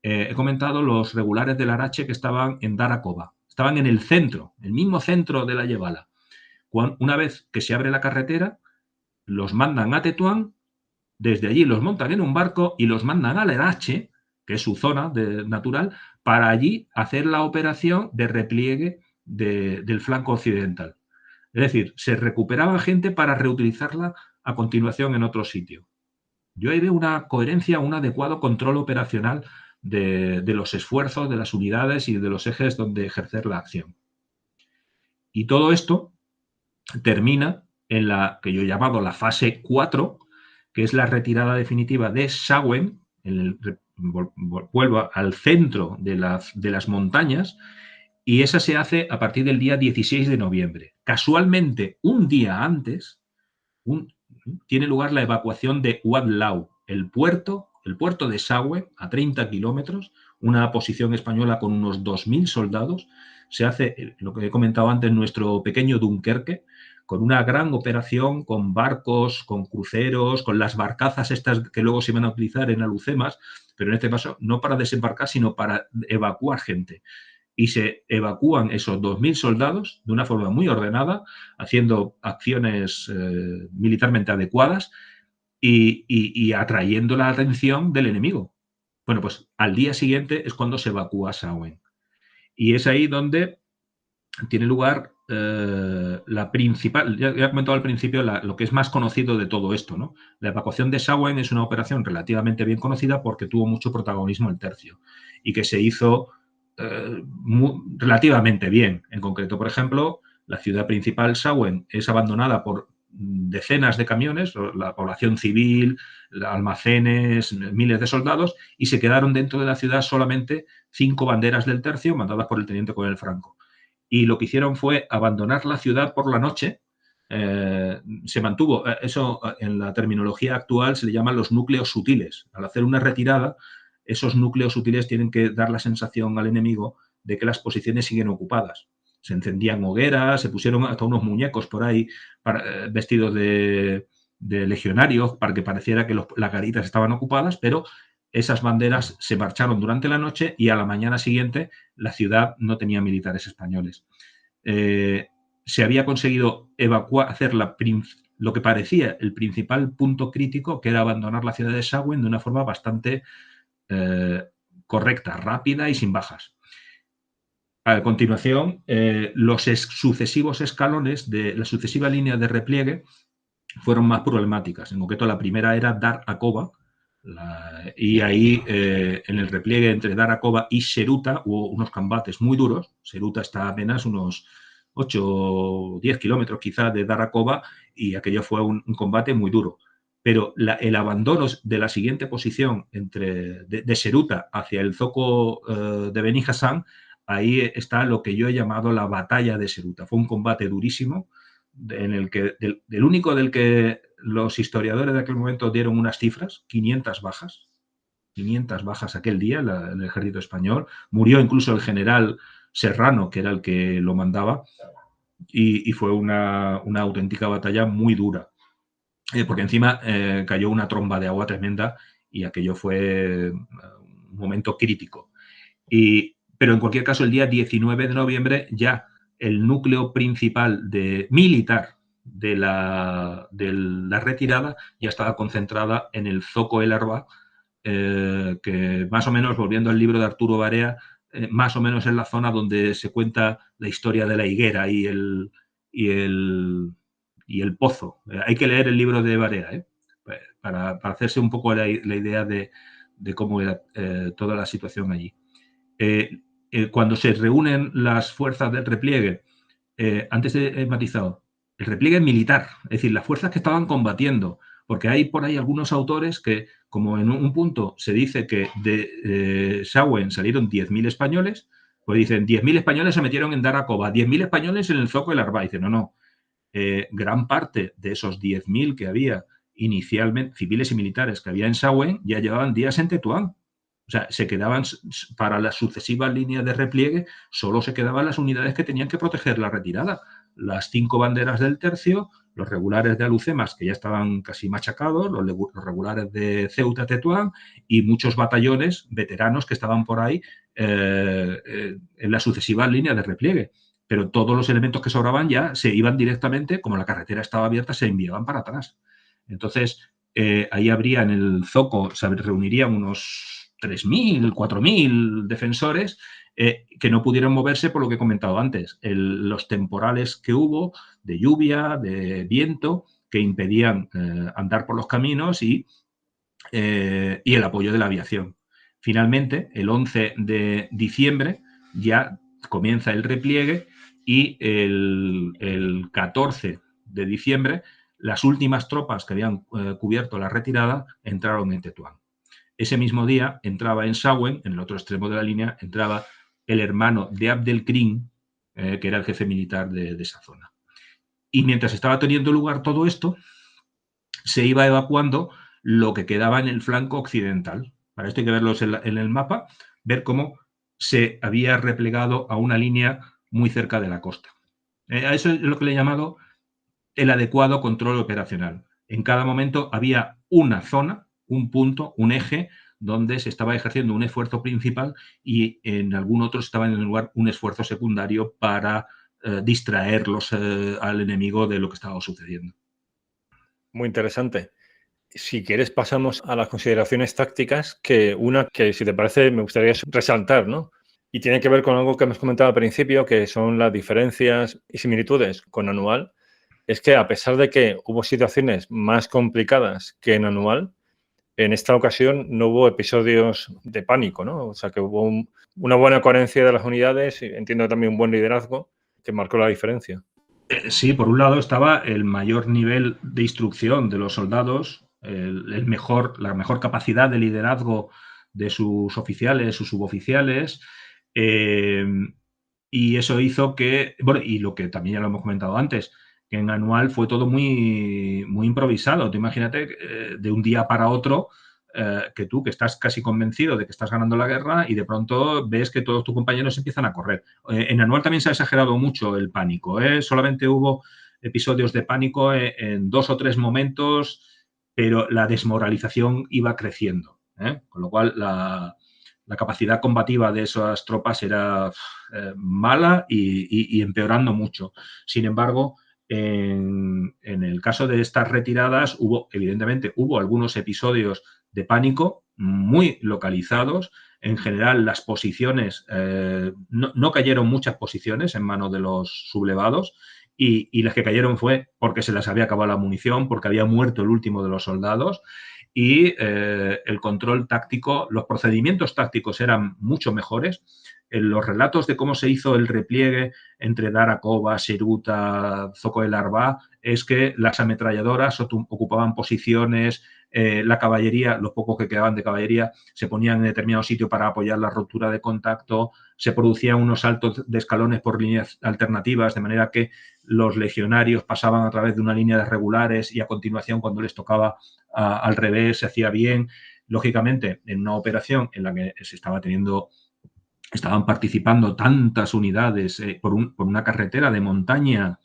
he comentado los regulares del Arache que estaban en Darakova, estaban en el centro, el mismo centro de la Yevala. Una vez que se abre la carretera, los mandan a Tetuán, desde allí los montan en un barco y los mandan al Arache, que es su zona natural, para allí hacer la operación de repliegue del flanco occidental. Es decir, se recuperaba gente para reutilizarla a continuación en otro sitio. Yo ahí veo una coherencia, un adecuado control operacional de los esfuerzos, de las unidades y de los ejes donde ejercer la acción. Y todo esto termina en la que yo he llamado la fase 4, que es la retirada definitiva de Saguén, vuelvo al centro de las montañas, y esa se hace a partir del día 16 de noviembre. Casualmente, un día antes, tiene lugar la evacuación de Uadlau, el puerto de Saguén, a 30 kilómetros, una posición española con unos 2.000 soldados. Se hace, lo que he comentado antes, nuestro pequeño Dunkerque, con una gran operación, con barcos, con cruceros, con las barcazas estas que luego se van a utilizar en Alhucemas, pero en este caso no para desembarcar, sino para evacuar gente. Y se evacúan esos 2.000 soldados de una forma muy ordenada, haciendo acciones militarmente adecuadas y atrayendo la atención del enemigo. Bueno, pues al día siguiente es cuando se evacúa Saguén. Y es ahí donde tiene lugar la principal, ya he comentado al principio, lo que es más conocido de todo esto, ¿no? La evacuación de Saguén es una operación relativamente bien conocida porque tuvo mucho protagonismo el tercio y que se hizo relativamente bien. En concreto, por ejemplo, la ciudad principal, Saguén, es abandonada por decenas de camiones, la población civil, almacenes, miles de soldados, y se quedaron dentro de la ciudad solamente 5 banderas del tercio mandadas por el teniente coronel Franco. Y lo que hicieron fue abandonar la ciudad por la noche. Se mantuvo, eso en la terminología actual se le llaman los núcleos sutiles. Al hacer una retirada, esos núcleos sutiles tienen que dar la sensación al enemigo de que las posiciones siguen ocupadas. Se encendían hogueras, se pusieron hasta unos muñecos por ahí vestidos de legionarios para que pareciera que las garitas estaban ocupadas, pero esas banderas se marcharon durante la noche y a la mañana siguiente la ciudad no tenía militares españoles. Se había conseguido evacuar, hacer lo que parecía el principal punto crítico, que era abandonar la ciudad de Saguén de una forma bastante correcta, rápida y sin bajas. A continuación, los sucesivos escalones de la sucesiva línea de repliegue fueron más problemáticas. En concreto, la primera era Darakova, y ahí en el repliegue entre Darakova y Seruta hubo unos combates muy duros. Seruta está apenas unos 8 o 10 kilómetros quizá de Darakova y aquello fue un combate muy duro. Pero el abandono de la siguiente posición de Seruta hacia el zoco de Beni Hassan, ahí está lo que yo he llamado la batalla de Seruta. Fue un combate durísimo, en el que, del único del que los historiadores de aquel momento dieron unas cifras, 500 bajas. 500 bajas aquel día en el ejército español. Murió incluso el general Serrano, que era el que lo mandaba, y fue una auténtica batalla muy dura. Porque encima cayó una tromba de agua tremenda y aquello fue un momento crítico. Pero en cualquier caso, el día 19 de noviembre ya el núcleo principal militar de la retirada ya estaba concentrada en el Zoco El Arba, que más o menos, volviendo al libro de Arturo Barea, más o menos es la zona donde se cuenta la historia de la higuera y el pozo. Hay que leer el libro de Barea, para hacerse un poco la idea de cómo era toda la situación allí. Cuando se reúnen las fuerzas del repliegue, antes he matizado, el repliegue militar, es decir, las fuerzas que estaban combatiendo, porque hay por ahí algunos autores que, como en un punto se dice que de Sauen salieron 10.000 españoles, pues dicen 10.000 españoles se metieron en Daracoba, 10.000 españoles en el Zoco del Arba. Dicen, no, gran parte de esos 10.000 que había inicialmente, civiles y militares que había en Sauen, ya llevaban días en Tetuán. O sea, se quedaban, para las sucesivas líneas de repliegue, solo se quedaban las unidades que tenían que proteger la retirada. Las 5 banderas del tercio, los regulares de Alucemas, que ya estaban casi machacados, los regulares de Ceuta, Tetuán, y muchos batallones veteranos que estaban por ahí en las sucesivas líneas de repliegue. Pero todos los elementos que sobraban ya se iban directamente, como la carretera estaba abierta, se enviaban para atrás. Entonces, ahí habría en el Zoco, se reunirían unos 3.000, 4.000 defensores que no pudieron moverse por lo que he comentado antes. Los temporales que hubo de lluvia, de viento, que impedían andar por los caminos y el apoyo de la aviación. Finalmente, el 11 de diciembre ya comienza el repliegue y el 14 de diciembre las últimas tropas que habían cubierto la retirada entraron en Tetuán. Ese mismo día entraba en Sauen, en el otro extremo de la línea, entraba el hermano de Abdelkrim, que era el jefe militar de esa zona. Y mientras estaba teniendo lugar todo esto, se iba evacuando lo que quedaba en el flanco occidental. Para esto hay que verlos en el mapa, ver cómo se había replegado a una línea muy cerca de la costa. A eso es lo que le he llamado el adecuado control operacional. En cada momento había una zona, un punto, un eje, donde se estaba ejerciendo un esfuerzo principal y en algún otro estaba en lugar un esfuerzo secundario para distraerlos al enemigo de lo que estaba sucediendo. Muy interesante. Si quieres, pasamos a las consideraciones tácticas, que una que, si te parece, me gustaría resaltar, ¿no? Y tiene que ver con algo que hemos comentado al principio, que son las diferencias y similitudes con Anual. Es que, a pesar de que hubo situaciones más complicadas que en Anual, en esta ocasión no hubo episodios de pánico, ¿no? O sea, que hubo una buena coherencia de las unidades y entiendo también un buen liderazgo que marcó la diferencia. Sí, por un lado estaba el mayor nivel de instrucción de los soldados, la mejor capacidad de liderazgo de sus oficiales, sus suboficiales, y eso hizo que, bueno, y lo que también ya lo hemos comentado antes, que en Anual fue todo muy, muy improvisado. Tú imagínate de un día para otro que tú, que estás casi convencido de que estás ganando la guerra y de pronto ves que todos tus compañeros empiezan a correr. En Anual también se ha exagerado mucho el pánico. Solamente hubo episodios de pánico en 2 o 3 momentos, pero la desmoralización iba creciendo. Con lo cual, la capacidad combativa de esas tropas era mala y empeorando mucho. Sin embargo, en el caso de estas retiradas, evidentemente, hubo algunos episodios de pánico muy localizados. En general, las posiciones, no cayeron muchas posiciones en manos de los sublevados y las que cayeron fue porque se les había acabado la munición, porque había muerto el último de los soldados y el control táctico, los procedimientos tácticos eran mucho mejores. En los relatos de cómo se hizo el repliegue entre Daracoba, Seruta, Zoco del Arba, es que las ametralladoras ocupaban posiciones, la caballería, los pocos que quedaban de caballería, se ponían en determinado sitio para apoyar la ruptura de contacto, se producían unos saltos de escalones por líneas alternativas, de manera que los legionarios pasaban a través de una línea de regulares y a continuación, cuando les tocaba al revés, se hacía bien. Lógicamente, en una operación en la que estaban participando tantas unidades por una carretera de montaña,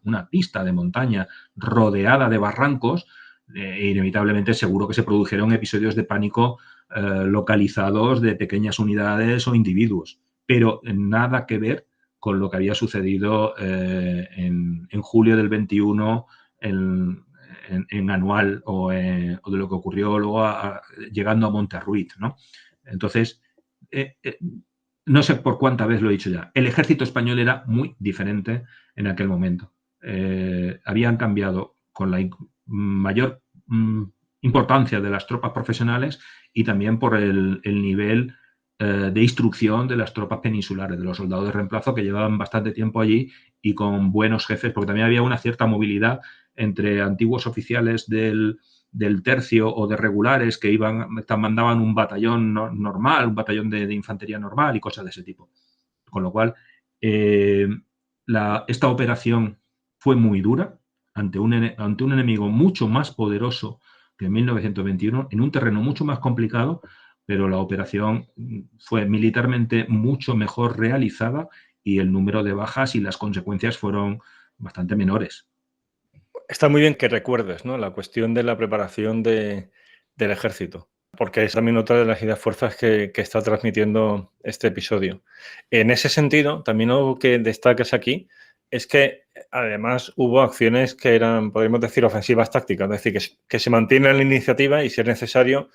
una pista de montaña rodeada de barrancos, inevitablemente seguro que se produjeron episodios de pánico localizados de pequeñas unidades o individuos, pero nada que ver con lo que había sucedido en julio del 21 en Anual o de lo que ocurrió luego llegando a Monterruit, ¿no? Entonces, no sé por cuánta vez lo he dicho ya, el ejército español era muy diferente en aquel momento. Habían cambiado con la mayor importancia de las tropas profesionales y también por el nivel de instrucción de las tropas peninsulares, de los soldados de reemplazo que llevaban bastante tiempo allí y con buenos jefes, porque también había una cierta movilidad entre antiguos oficiales del tercio o de regulares que mandaban un batallón normal, un batallón de infantería normal y cosas de ese tipo. Con lo cual, esta operación fue muy dura ante un enemigo mucho más poderoso que en 1921, en un terreno mucho más complicado, pero la operación fue militarmente mucho mejor realizada y el número de bajas y las consecuencias fueron bastante menores. Está muy bien que recuerdes, ¿no?, la cuestión de la preparación del ejército, porque es también otra de las ideas fuerzas que está transmitiendo este episodio. En ese sentido, también algo que destacas aquí es que además hubo acciones que eran, podríamos decir, ofensivas tácticas, es decir, que se mantiene la iniciativa y si es necesario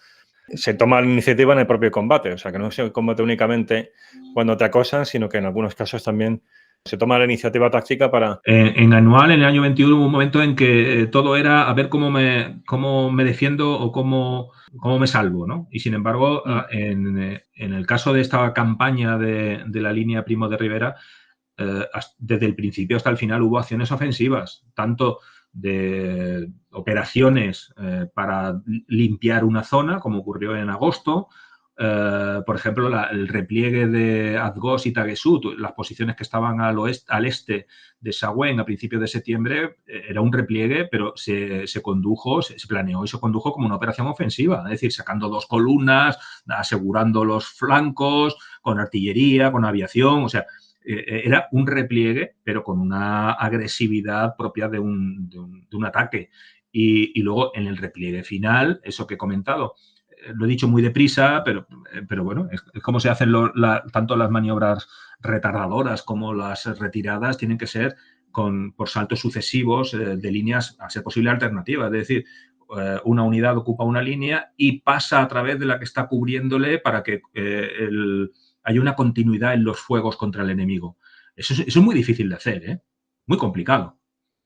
se toma la iniciativa en el propio combate, o sea, que no se combate únicamente cuando te acosan, sino que en algunos casos también se toma la iniciativa táctica para... En Anual, en el año 21, hubo un momento en que todo era a ver cómo me defiendo o cómo me salvo, ¿no? Y sin embargo, en el caso de esta campaña de la línea Primo de Rivera, desde el principio hasta el final hubo acciones ofensivas, tanto de operaciones para limpiar una zona, como ocurrió en agosto. Por ejemplo, el repliegue de Azgós y Taguesut, las posiciones que estaban al este de Saguén a principios de septiembre, era un repliegue, pero se planeó y se condujo como una operación ofensiva, es decir, sacando 2 columnas, asegurando los flancos, con artillería, con aviación, o sea, era un repliegue, pero con una agresividad propia de un ataque. Y luego en el repliegue final, eso que he comentado, lo he dicho muy deprisa, pero bueno, es como se hacen tanto las maniobras retardadoras como las retiradas, tienen que ser por saltos sucesivos de líneas, a ser posible, alternativas. Es decir, una unidad ocupa una línea y pasa a través de la que está cubriéndole para que haya una continuidad en los fuegos contra el enemigo. Eso es muy difícil de hacer, ¿eh? Muy complicado.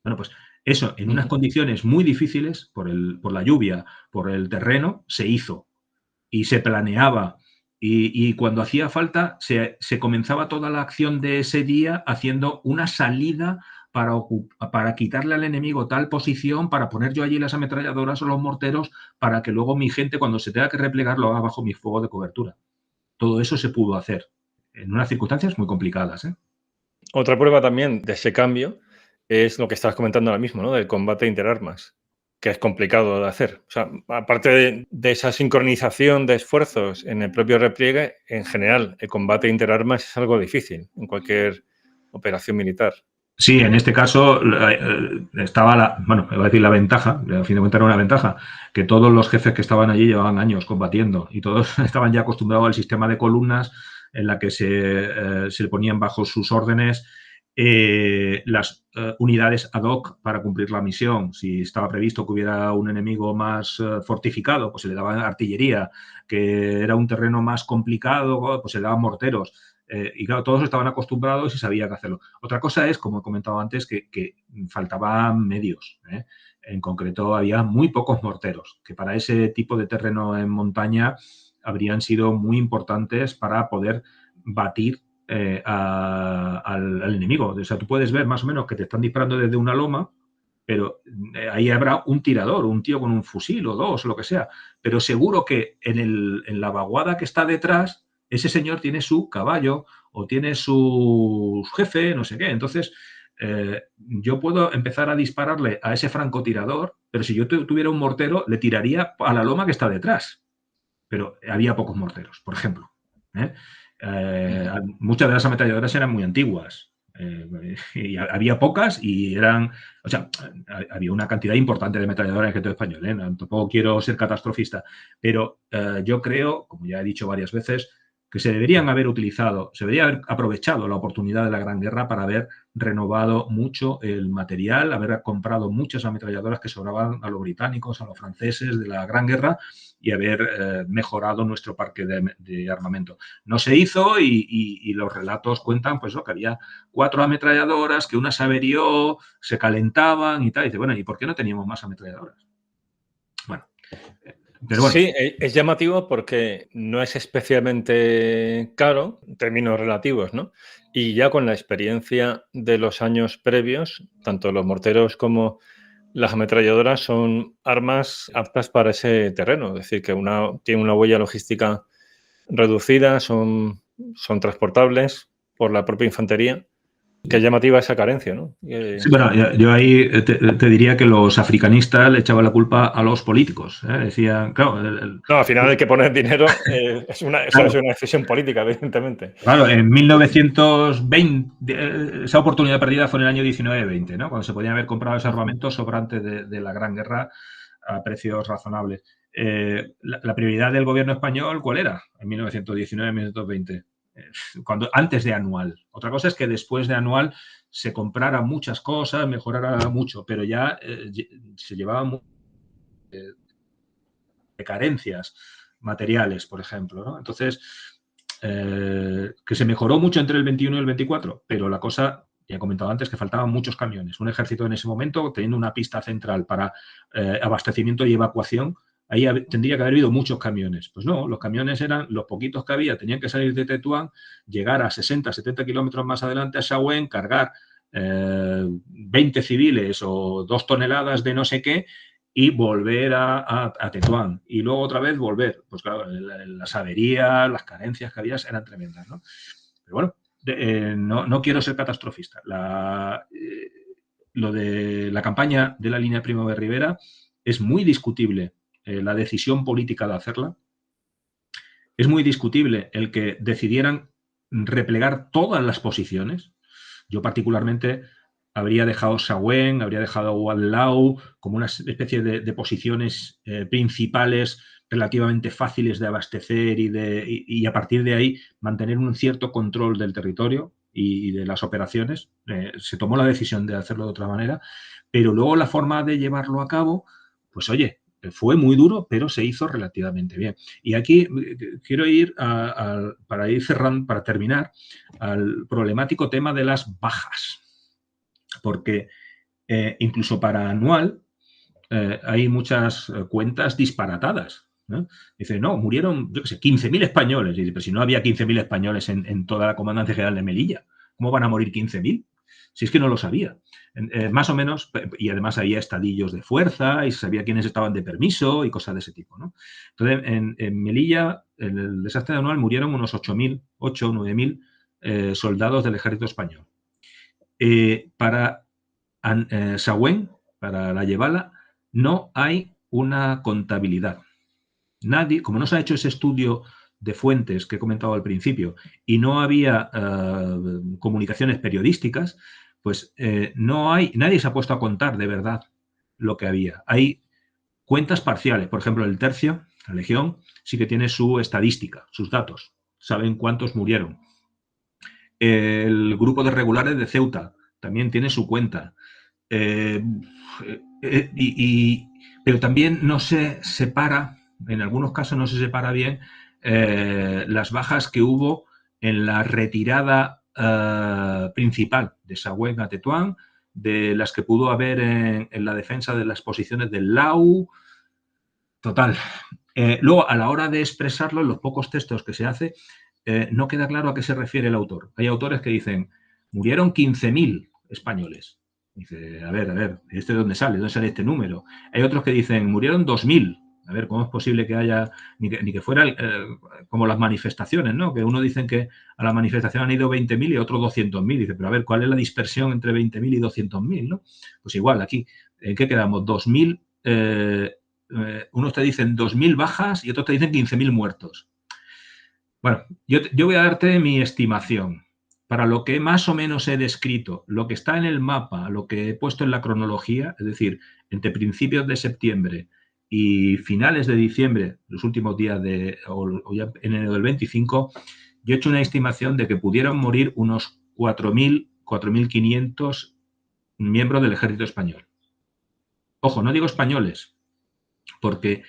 Bueno, pues eso, en unas condiciones muy difíciles, por la lluvia, por el terreno, se hizo y se planeaba. Y cuando hacía falta, se comenzaba toda la acción de ese día haciendo una salida para quitarle al enemigo tal posición, para poner yo allí las ametralladoras o los morteros, para que luego mi gente, cuando se tenga que replegar, lo haga bajo mi fuego de cobertura. Todo eso se pudo hacer en unas circunstancias muy complicadas, ¿eh? Otra prueba también de ese cambio es lo que estabas comentando ahora mismo, ¿no?, del combate interarmas, que es complicado de hacer. O sea, aparte de esa sincronización de esfuerzos en el propio repliegue, en general, el combate interarmas es algo difícil en cualquier operación militar. Sí, en este caso estaba iba a decir la ventaja, a fin de cuentas era una ventaja, que todos los jefes que estaban allí llevaban años combatiendo y todos estaban ya acostumbrados al sistema de columnas en la que se ponían bajo sus órdenes las unidades ad hoc para cumplir la misión. Si estaba previsto que hubiera un enemigo más fortificado, pues se le daba artillería, que era un terreno más complicado, pues se le daban morteros. Y claro, todos estaban acostumbrados y sabían hacerlo. Otra cosa es, como he comentado antes, que faltaban medios, ¿eh? En concreto, había muy pocos morteros, que para ese tipo de terreno en montaña habrían sido muy importantes para poder batir al enemigo. O sea, tú puedes ver más o menos que te están disparando desde una loma, pero ahí habrá un tirador, un tío con un fusil o 2, lo que sea. Pero seguro que en la vaguada que está detrás, ese señor tiene su caballo o tiene su jefe, no sé qué. Entonces, yo puedo empezar a dispararle a ese francotirador, pero si yo tuviera un mortero, le tiraría a la loma que está detrás. Pero había pocos morteros, por ejemplo, ¿eh? Muchas de las ametralladoras eran muy antiguas. Y había pocas y o sea, había una cantidad importante de ametralladoras en el ejército español, ¿eh? Tampoco quiero ser catastrofista, pero yo creo, como ya he dicho varias veces, que se deberían haber utilizado, se debería haber aprovechado la oportunidad de la Gran Guerra para haber renovado mucho el material, haber comprado muchas ametralladoras que sobraban a los británicos, a los franceses de la Gran Guerra y haber mejorado nuestro parque de armamento. No se hizo y los relatos cuentan pues, que había 4 ametralladoras, que una se averió, se calentaban y tal. Y dice, bueno, ¿y por qué no teníamos más ametralladoras? Bueno, pero bueno. Sí, es llamativo porque no es especialmente caro en términos relativos, ¿no? Y ya con la experiencia de los años previos, tanto los morteros como las ametralladoras son armas aptas para ese terreno. Es decir, que tiene una huella logística reducida, son transportables por la propia infantería. Qué llamativa esa carencia, ¿no? Sí, bueno, yo ahí te diría que los africanistas le echaban la culpa a los políticos. Decían, claro... No, al final hay que poner dinero, es una decisión política, evidentemente. Claro, en 1920, esa oportunidad perdida fue en el año 19-20, ¿no? Cuando se podían haber comprado ese armamento sobrante de la Gran Guerra a precios razonables. La prioridad del gobierno español, ¿cuál era? En 1919-1920. Antes de Anual. Otra cosa es que después de Anual se comprara muchas cosas, mejorara mucho, pero ya se llevaba de carencias materiales, por ejemplo, ¿no? Entonces, que se mejoró mucho entre el 21 y el 24, pero la cosa, ya he comentado antes, que faltaban muchos camiones. Un ejército en ese momento, teniendo una pista central para abastecimiento y evacuación, ahí tendría que haber habido muchos camiones. Pues no, los camiones eran los poquitos que había, tenían que salir de Tetuán, llegar a 60, 70 kilómetros más adelante a Sahuén, cargar 20 civiles o 2 toneladas de no sé qué y volver a Tetuán. Y luego otra vez volver. Pues claro, las averías, las carencias que había eran tremendas, ¿no? Pero bueno, no quiero ser catastrofista. Lo de la campaña de la línea Primo de Rivera es muy discutible la decisión política de hacerla. Es muy discutible el que decidieran replegar todas las posiciones. Yo particularmente habría dejado Sahuén, habría dejado Guadalao como una especie de posiciones principales relativamente fáciles de abastecer y a partir de ahí mantener un cierto control del territorio y de las operaciones. Se tomó la decisión de hacerlo de otra manera, pero luego la forma de llevarlo a cabo, pues oye, fue muy duro, pero se hizo relativamente bien. Y aquí quiero ir para ir cerrando, para terminar, al problemático tema de las bajas. Porque incluso para Anual hay muchas cuentas disparatadas, ¿no? Dice, no, murieron, yo qué sé, 15.000 españoles. Y dice, pero si no había 15.000 españoles en toda la Comandancia General de Melilla, ¿cómo van a morir 15.000? Si es que no lo sabía. Más o menos, y además había estadillos de fuerza y se sabía quiénes estaban de permiso y cosas de ese tipo, ¿no? Entonces, en Melilla, en el desastre de Anual, murieron unos 8.000, 8 o 9.000 soldados del ejército español. Para Sahuén, para la Yevala, no hay una contabilidad. Nadie, como no se ha hecho ese estudio de fuentes que he comentado al principio y no había comunicaciones periodísticas, pues nadie se ha puesto a contar de verdad lo que había. Hay cuentas parciales. Por ejemplo, el Tercio, la Legión, sí que tiene su estadística, sus datos. Saben cuántos murieron. El grupo de regulares de Ceuta también tiene su cuenta. Pero también no se separa, en algunos casos no se separa bien las bajas que hubo en la retirada principal de Sahuén a Tetuán, de las que pudo haber en la defensa de las posiciones del Lau. Total. Luego, a la hora de expresarlo, en los pocos textos que se hace, no queda claro a qué se refiere el autor. Hay autores que dicen, murieron 15.000 españoles. Dice, a ver, ¿este de dónde sale? ¿Dónde sale este número? Hay otros que dicen, murieron 2.000. A ver, ¿cómo es posible que haya, ni que fuera como las manifestaciones, ¿no? Que uno dicen que a la manifestación han ido 20.000 y otros 200.000. Dice, pero a ver, ¿cuál es la dispersión entre 20.000 y 200.000, ¿no? Pues igual, aquí, ¿en qué quedamos? 2.000, unos te dicen 2.000 bajas y otros te dicen 15.000 muertos. Bueno, yo voy a darte mi estimación. Para lo que más o menos he descrito, lo que está en el mapa, lo que he puesto en la cronología, es decir, entre principios de septiembre y finales de diciembre, los últimos días o ya en enero del 25, yo he hecho una estimación de que pudieron morir unos 4.000, 4.500 miembros del ejército español. Ojo, no digo españoles, porque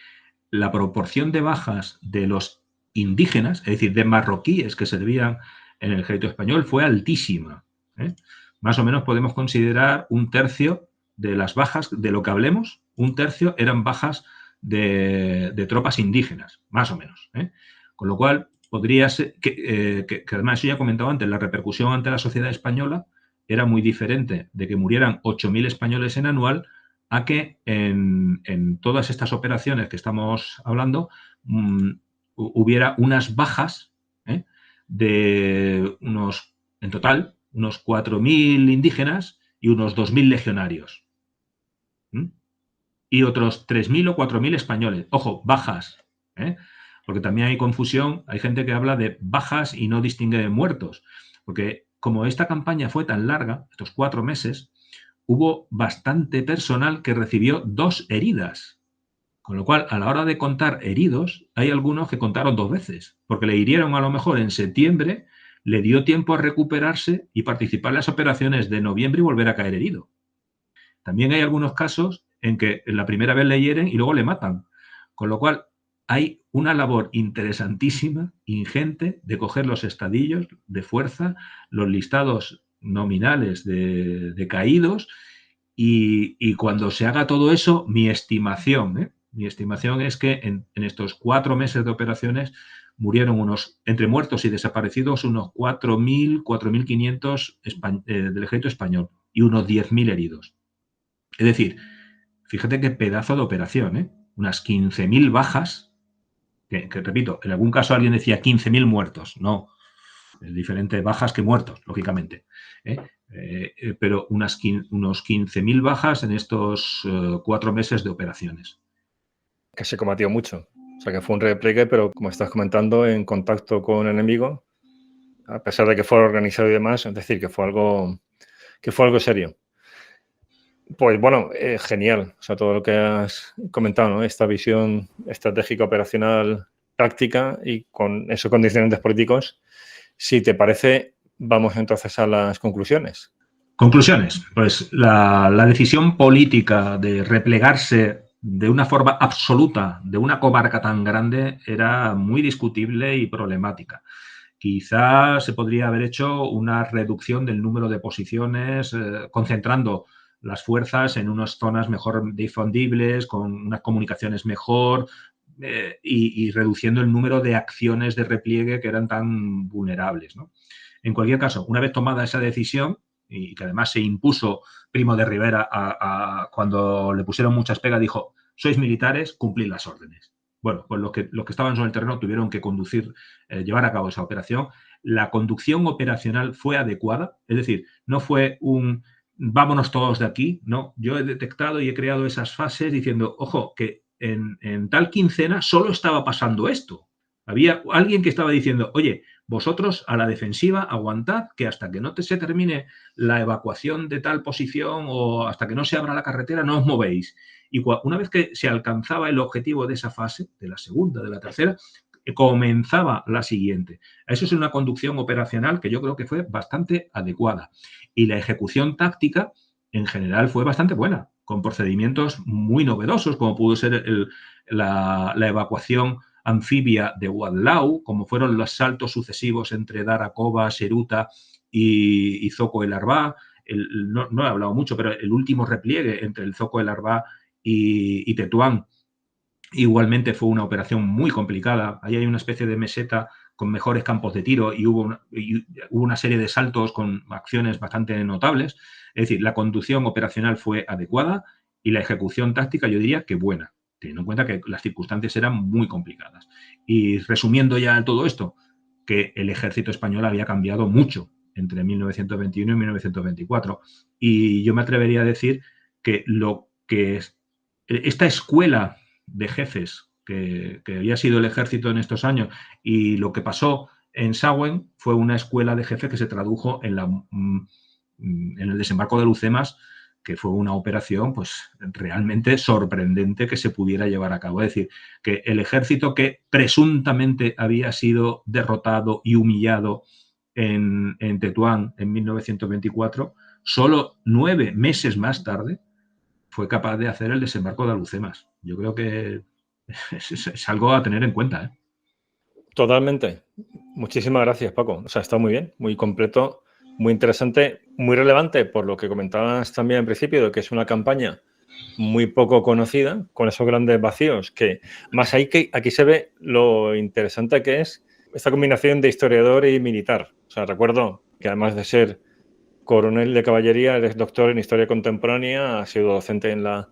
la proporción de bajas de los indígenas, es decir, de marroquíes que servían en el ejército español, fue altísima. Más o menos podemos considerar un tercio de las bajas, de lo que hablemos, un tercio eran bajas de tropas indígenas, más o menos. Con lo cual, podría ser que además, eso ya he comentado antes, la repercusión ante la sociedad española era muy diferente de que murieran 8.000 españoles en anual a que en todas estas operaciones que estamos hablando hubiera unas bajas de unos, en total, unos 4.000 indígenas y unos 2.000 legionarios. Y otros 3.000 o 4.000 españoles. Ojo, bajas. Porque también hay confusión, hay gente que habla de bajas y no distingue de muertos. Porque como esta campaña fue tan larga, estos 4 meses, hubo bastante personal que recibió 2 heridas. Con lo cual, a la hora de contar heridos, hay algunos que contaron 2 veces, porque le hirieron a lo mejor en septiembre, le dio tiempo a recuperarse y participar en las operaciones de noviembre y volver a caer herido. También hay algunos casos en que la primera vez le hieren y luego le matan. Con lo cual, hay una labor interesantísima, ingente, de coger los estadillos de fuerza, los listados nominales de caídos y cuando se haga todo eso, mi estimación es que en estos 4 meses de operaciones murieron entre muertos y desaparecidos, unos 4.000, 4.500 del ejército español y unos 10.000 heridos. Es decir, fíjate qué pedazo de operación, unas 15.000 bajas, que repito, en algún caso alguien decía 15.000 muertos, no, diferentes bajas que muertos, lógicamente, pero unos 15.000 bajas en estos 4 meses de operaciones. Que se combatió mucho. O sea, que fue un repliegue, pero como estás comentando, en contacto con el enemigo, a pesar de que fue organizado y demás, es decir, que fue algo serio. Pues bueno, genial. O sea, todo lo que has comentado, ¿no? Esta visión estratégica, operacional, táctica y con esos condicionantes políticos. Si te parece, vamos entonces a las conclusiones. Conclusiones. Pues la decisión política de replegarse de una forma absoluta de una comarca tan grande era muy discutible y problemática. Quizá se podría haber hecho una reducción del número de posiciones, concentrando las fuerzas en unas zonas mejor difundibles, con unas comunicaciones mejor y reduciendo el número de acciones de repliegue que eran tan vulnerables, ¿no? En cualquier caso, una vez tomada esa decisión, y que además se impuso Primo de Rivera cuando le pusieron muchas pegas, dijo, sois militares, cumplid las órdenes. Bueno, pues los que estaban sobre el terreno tuvieron que llevar a cabo esa operación. La conducción operacional fue adecuada, es decir, no fue un vámonos todos de aquí, no. Yo he detectado y he creado esas fases diciendo, ojo, que en tal quincena solo estaba pasando esto. Había alguien que estaba diciendo, oye, vosotros a la defensiva aguantad que hasta que no se termine la evacuación de tal posición o hasta que no se abra la carretera no os movéis. Y una vez que se alcanzaba el objetivo de esa fase, de la segunda, de la tercera, comenzaba la siguiente. Eso es una conducción operacional que yo creo que fue bastante adecuada. Y la ejecución táctica, en general, fue bastante buena, con procedimientos muy novedosos, como pudo ser la evacuación anfibia de Guadalao, como fueron los saltos sucesivos entre Daracova, Seruta y Zoco el Arbá. No he hablado mucho, pero el último repliegue entre el Zoco el Arbá y Tetuán igualmente fue una operación muy complicada. Ahí hay una especie de meseta con mejores campos de tiro y hubo una serie de saltos con acciones bastante notables. Es decir, la conducción operacional fue adecuada y la ejecución táctica yo diría que buena, teniendo en cuenta que las circunstancias eran muy complicadas. Y resumiendo ya todo esto, que el ejército español había cambiado mucho entre 1921 y 1924. Y yo me atrevería a decir que esta escuela de jefes que había sido el ejército en estos años y lo que pasó en Sauen fue una escuela de jefes que se tradujo en el desembarco de Lucemas, que fue una operación pues realmente sorprendente que se pudiera llevar a cabo. Es decir, que el ejército que presuntamente había sido derrotado y humillado en Tetuán en 1924, solo 9 meses más tarde fue capaz de hacer el desembarco de Alhucemas. Yo creo que es algo a tener en cuenta, ¿eh? Totalmente. Muchísimas gracias, Paco. O sea, está muy bien, muy completo, muy interesante, muy relevante por lo que comentabas también al principio, de que es una campaña muy poco conocida, con esos grandes vacíos, que más ahí que aquí se ve lo interesante que es esta combinación de historiador y militar. O sea, recuerdo que además de ser coronel de caballería, eres doctor en historia contemporánea, has sido docente en la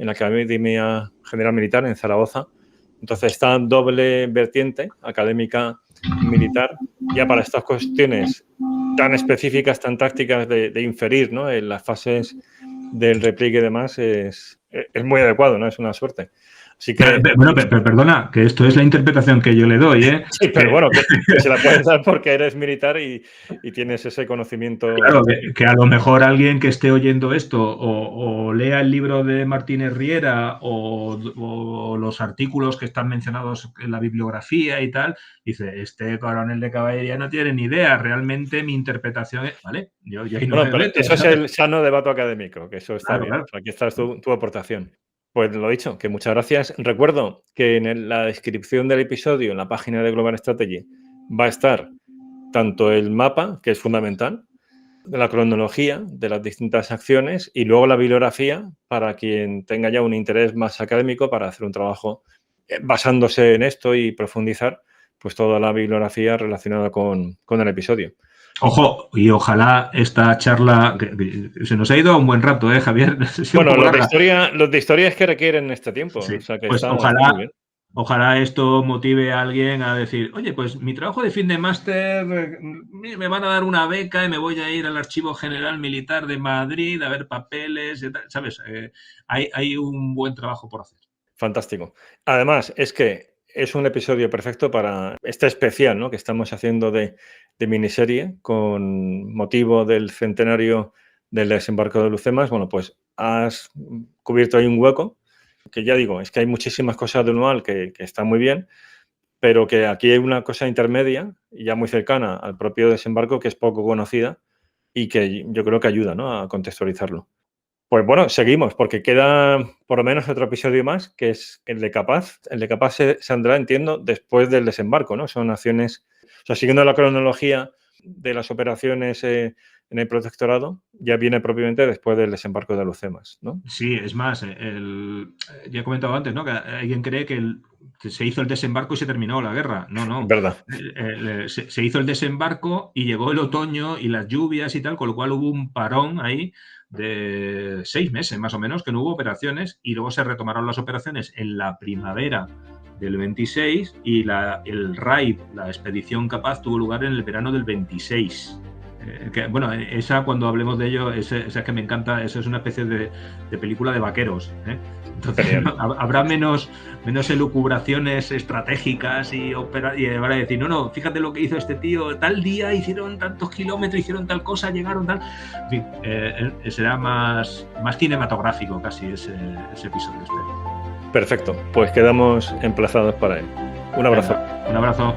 Academia General Militar en Zaragoza. Entonces, esta doble vertiente académica militar, ya para estas cuestiones tan específicas, tan tácticas de inferir, ¿no?, en las fases del repliegue y demás, es muy adecuado, ¿no? Es una suerte. Así que... Bueno, pero perdona, que esto es la interpretación que yo le doy, ¿eh? Sí, pero bueno, que se la puedes dar porque eres militar y tienes ese conocimiento. Claro, que a lo mejor alguien que esté oyendo esto o lea el libro de Martínez Riera o los artículos que están mencionados en la bibliografía y tal, dice, este coronel de caballería no tiene ni idea, realmente mi interpretación es... ¿Vale? Yo ahí no Bueno, me pero meto, eso es ¿sabes? el sano debate académico, que eso está Claro, bien. claro. O sea, aquí está tu aportación. Pues lo dicho, que muchas gracias. Recuerdo que en la descripción del episodio, en la página de Global Strategy, va a estar tanto el mapa, que es fundamental, de la cronología de las distintas acciones y luego la bibliografía para quien tenga ya un interés más académico para hacer un trabajo basándose en esto y profundizar pues toda la bibliografía relacionada con el episodio. Ojo, y ojalá esta charla, que se nos ha ido a un buen rato, Javier. Bueno, los de historia es que requieren este tiempo, Sí. o sea que Pues está muy bien. ojalá esto motive a alguien a decir, oye, pues mi trabajo de fin de máster me van a dar una beca y me voy a ir al Archivo General Militar de Madrid a ver papeles, ¿sabes? Hay un buen trabajo por hacer. Fantástico. Además, es que es un episodio perfecto para este especial, ¿no?, que estamos haciendo de miniserie con motivo del centenario del desembarco de Alhucemas. Bueno, pues has cubierto ahí un hueco, que ya digo, es que hay muchísimas cosas de Anual que están muy bien, pero que aquí hay una cosa intermedia y ya muy cercana al propio desembarco que es poco conocida y que yo creo que ayuda, ¿no?, a contextualizarlo. Pues bueno, seguimos, porque queda por lo menos otro episodio más, que es el de Capaz. El de Capaz se saldrá, entiendo, después del desembarco, ¿no? Son acciones, o sea, siguiendo la cronología de las operaciones en el protectorado, ya viene propiamente después del desembarco de Alhucemas, ¿no? Sí, es más, ya he comentado antes, ¿no?, que alguien cree que se hizo el desembarco y se terminó la guerra. No, no. Verdad. Se hizo el desembarco y llegó el otoño y las lluvias y tal, con lo cual hubo un parón ahí de 6 meses más o menos, que no hubo operaciones, y luego se retomaron las operaciones en la primavera del 26 y el RAID, la expedición Capaz, tuvo lugar en el verano del 26. Bueno, esa, cuando hablemos de ello, esa que me encanta, eso es una especie de película de vaqueros, ¿eh? Entonces habrá menos elucubraciones estratégicas y van a decir, no, fíjate lo que hizo este tío, tal día hicieron tantos kilómetros, hicieron tal cosa, llegaron tal... En fin, será más cinematográfico casi ese episodio, espero. Perfecto, pues quedamos emplazados para él. Un abrazo. Venga, un abrazo.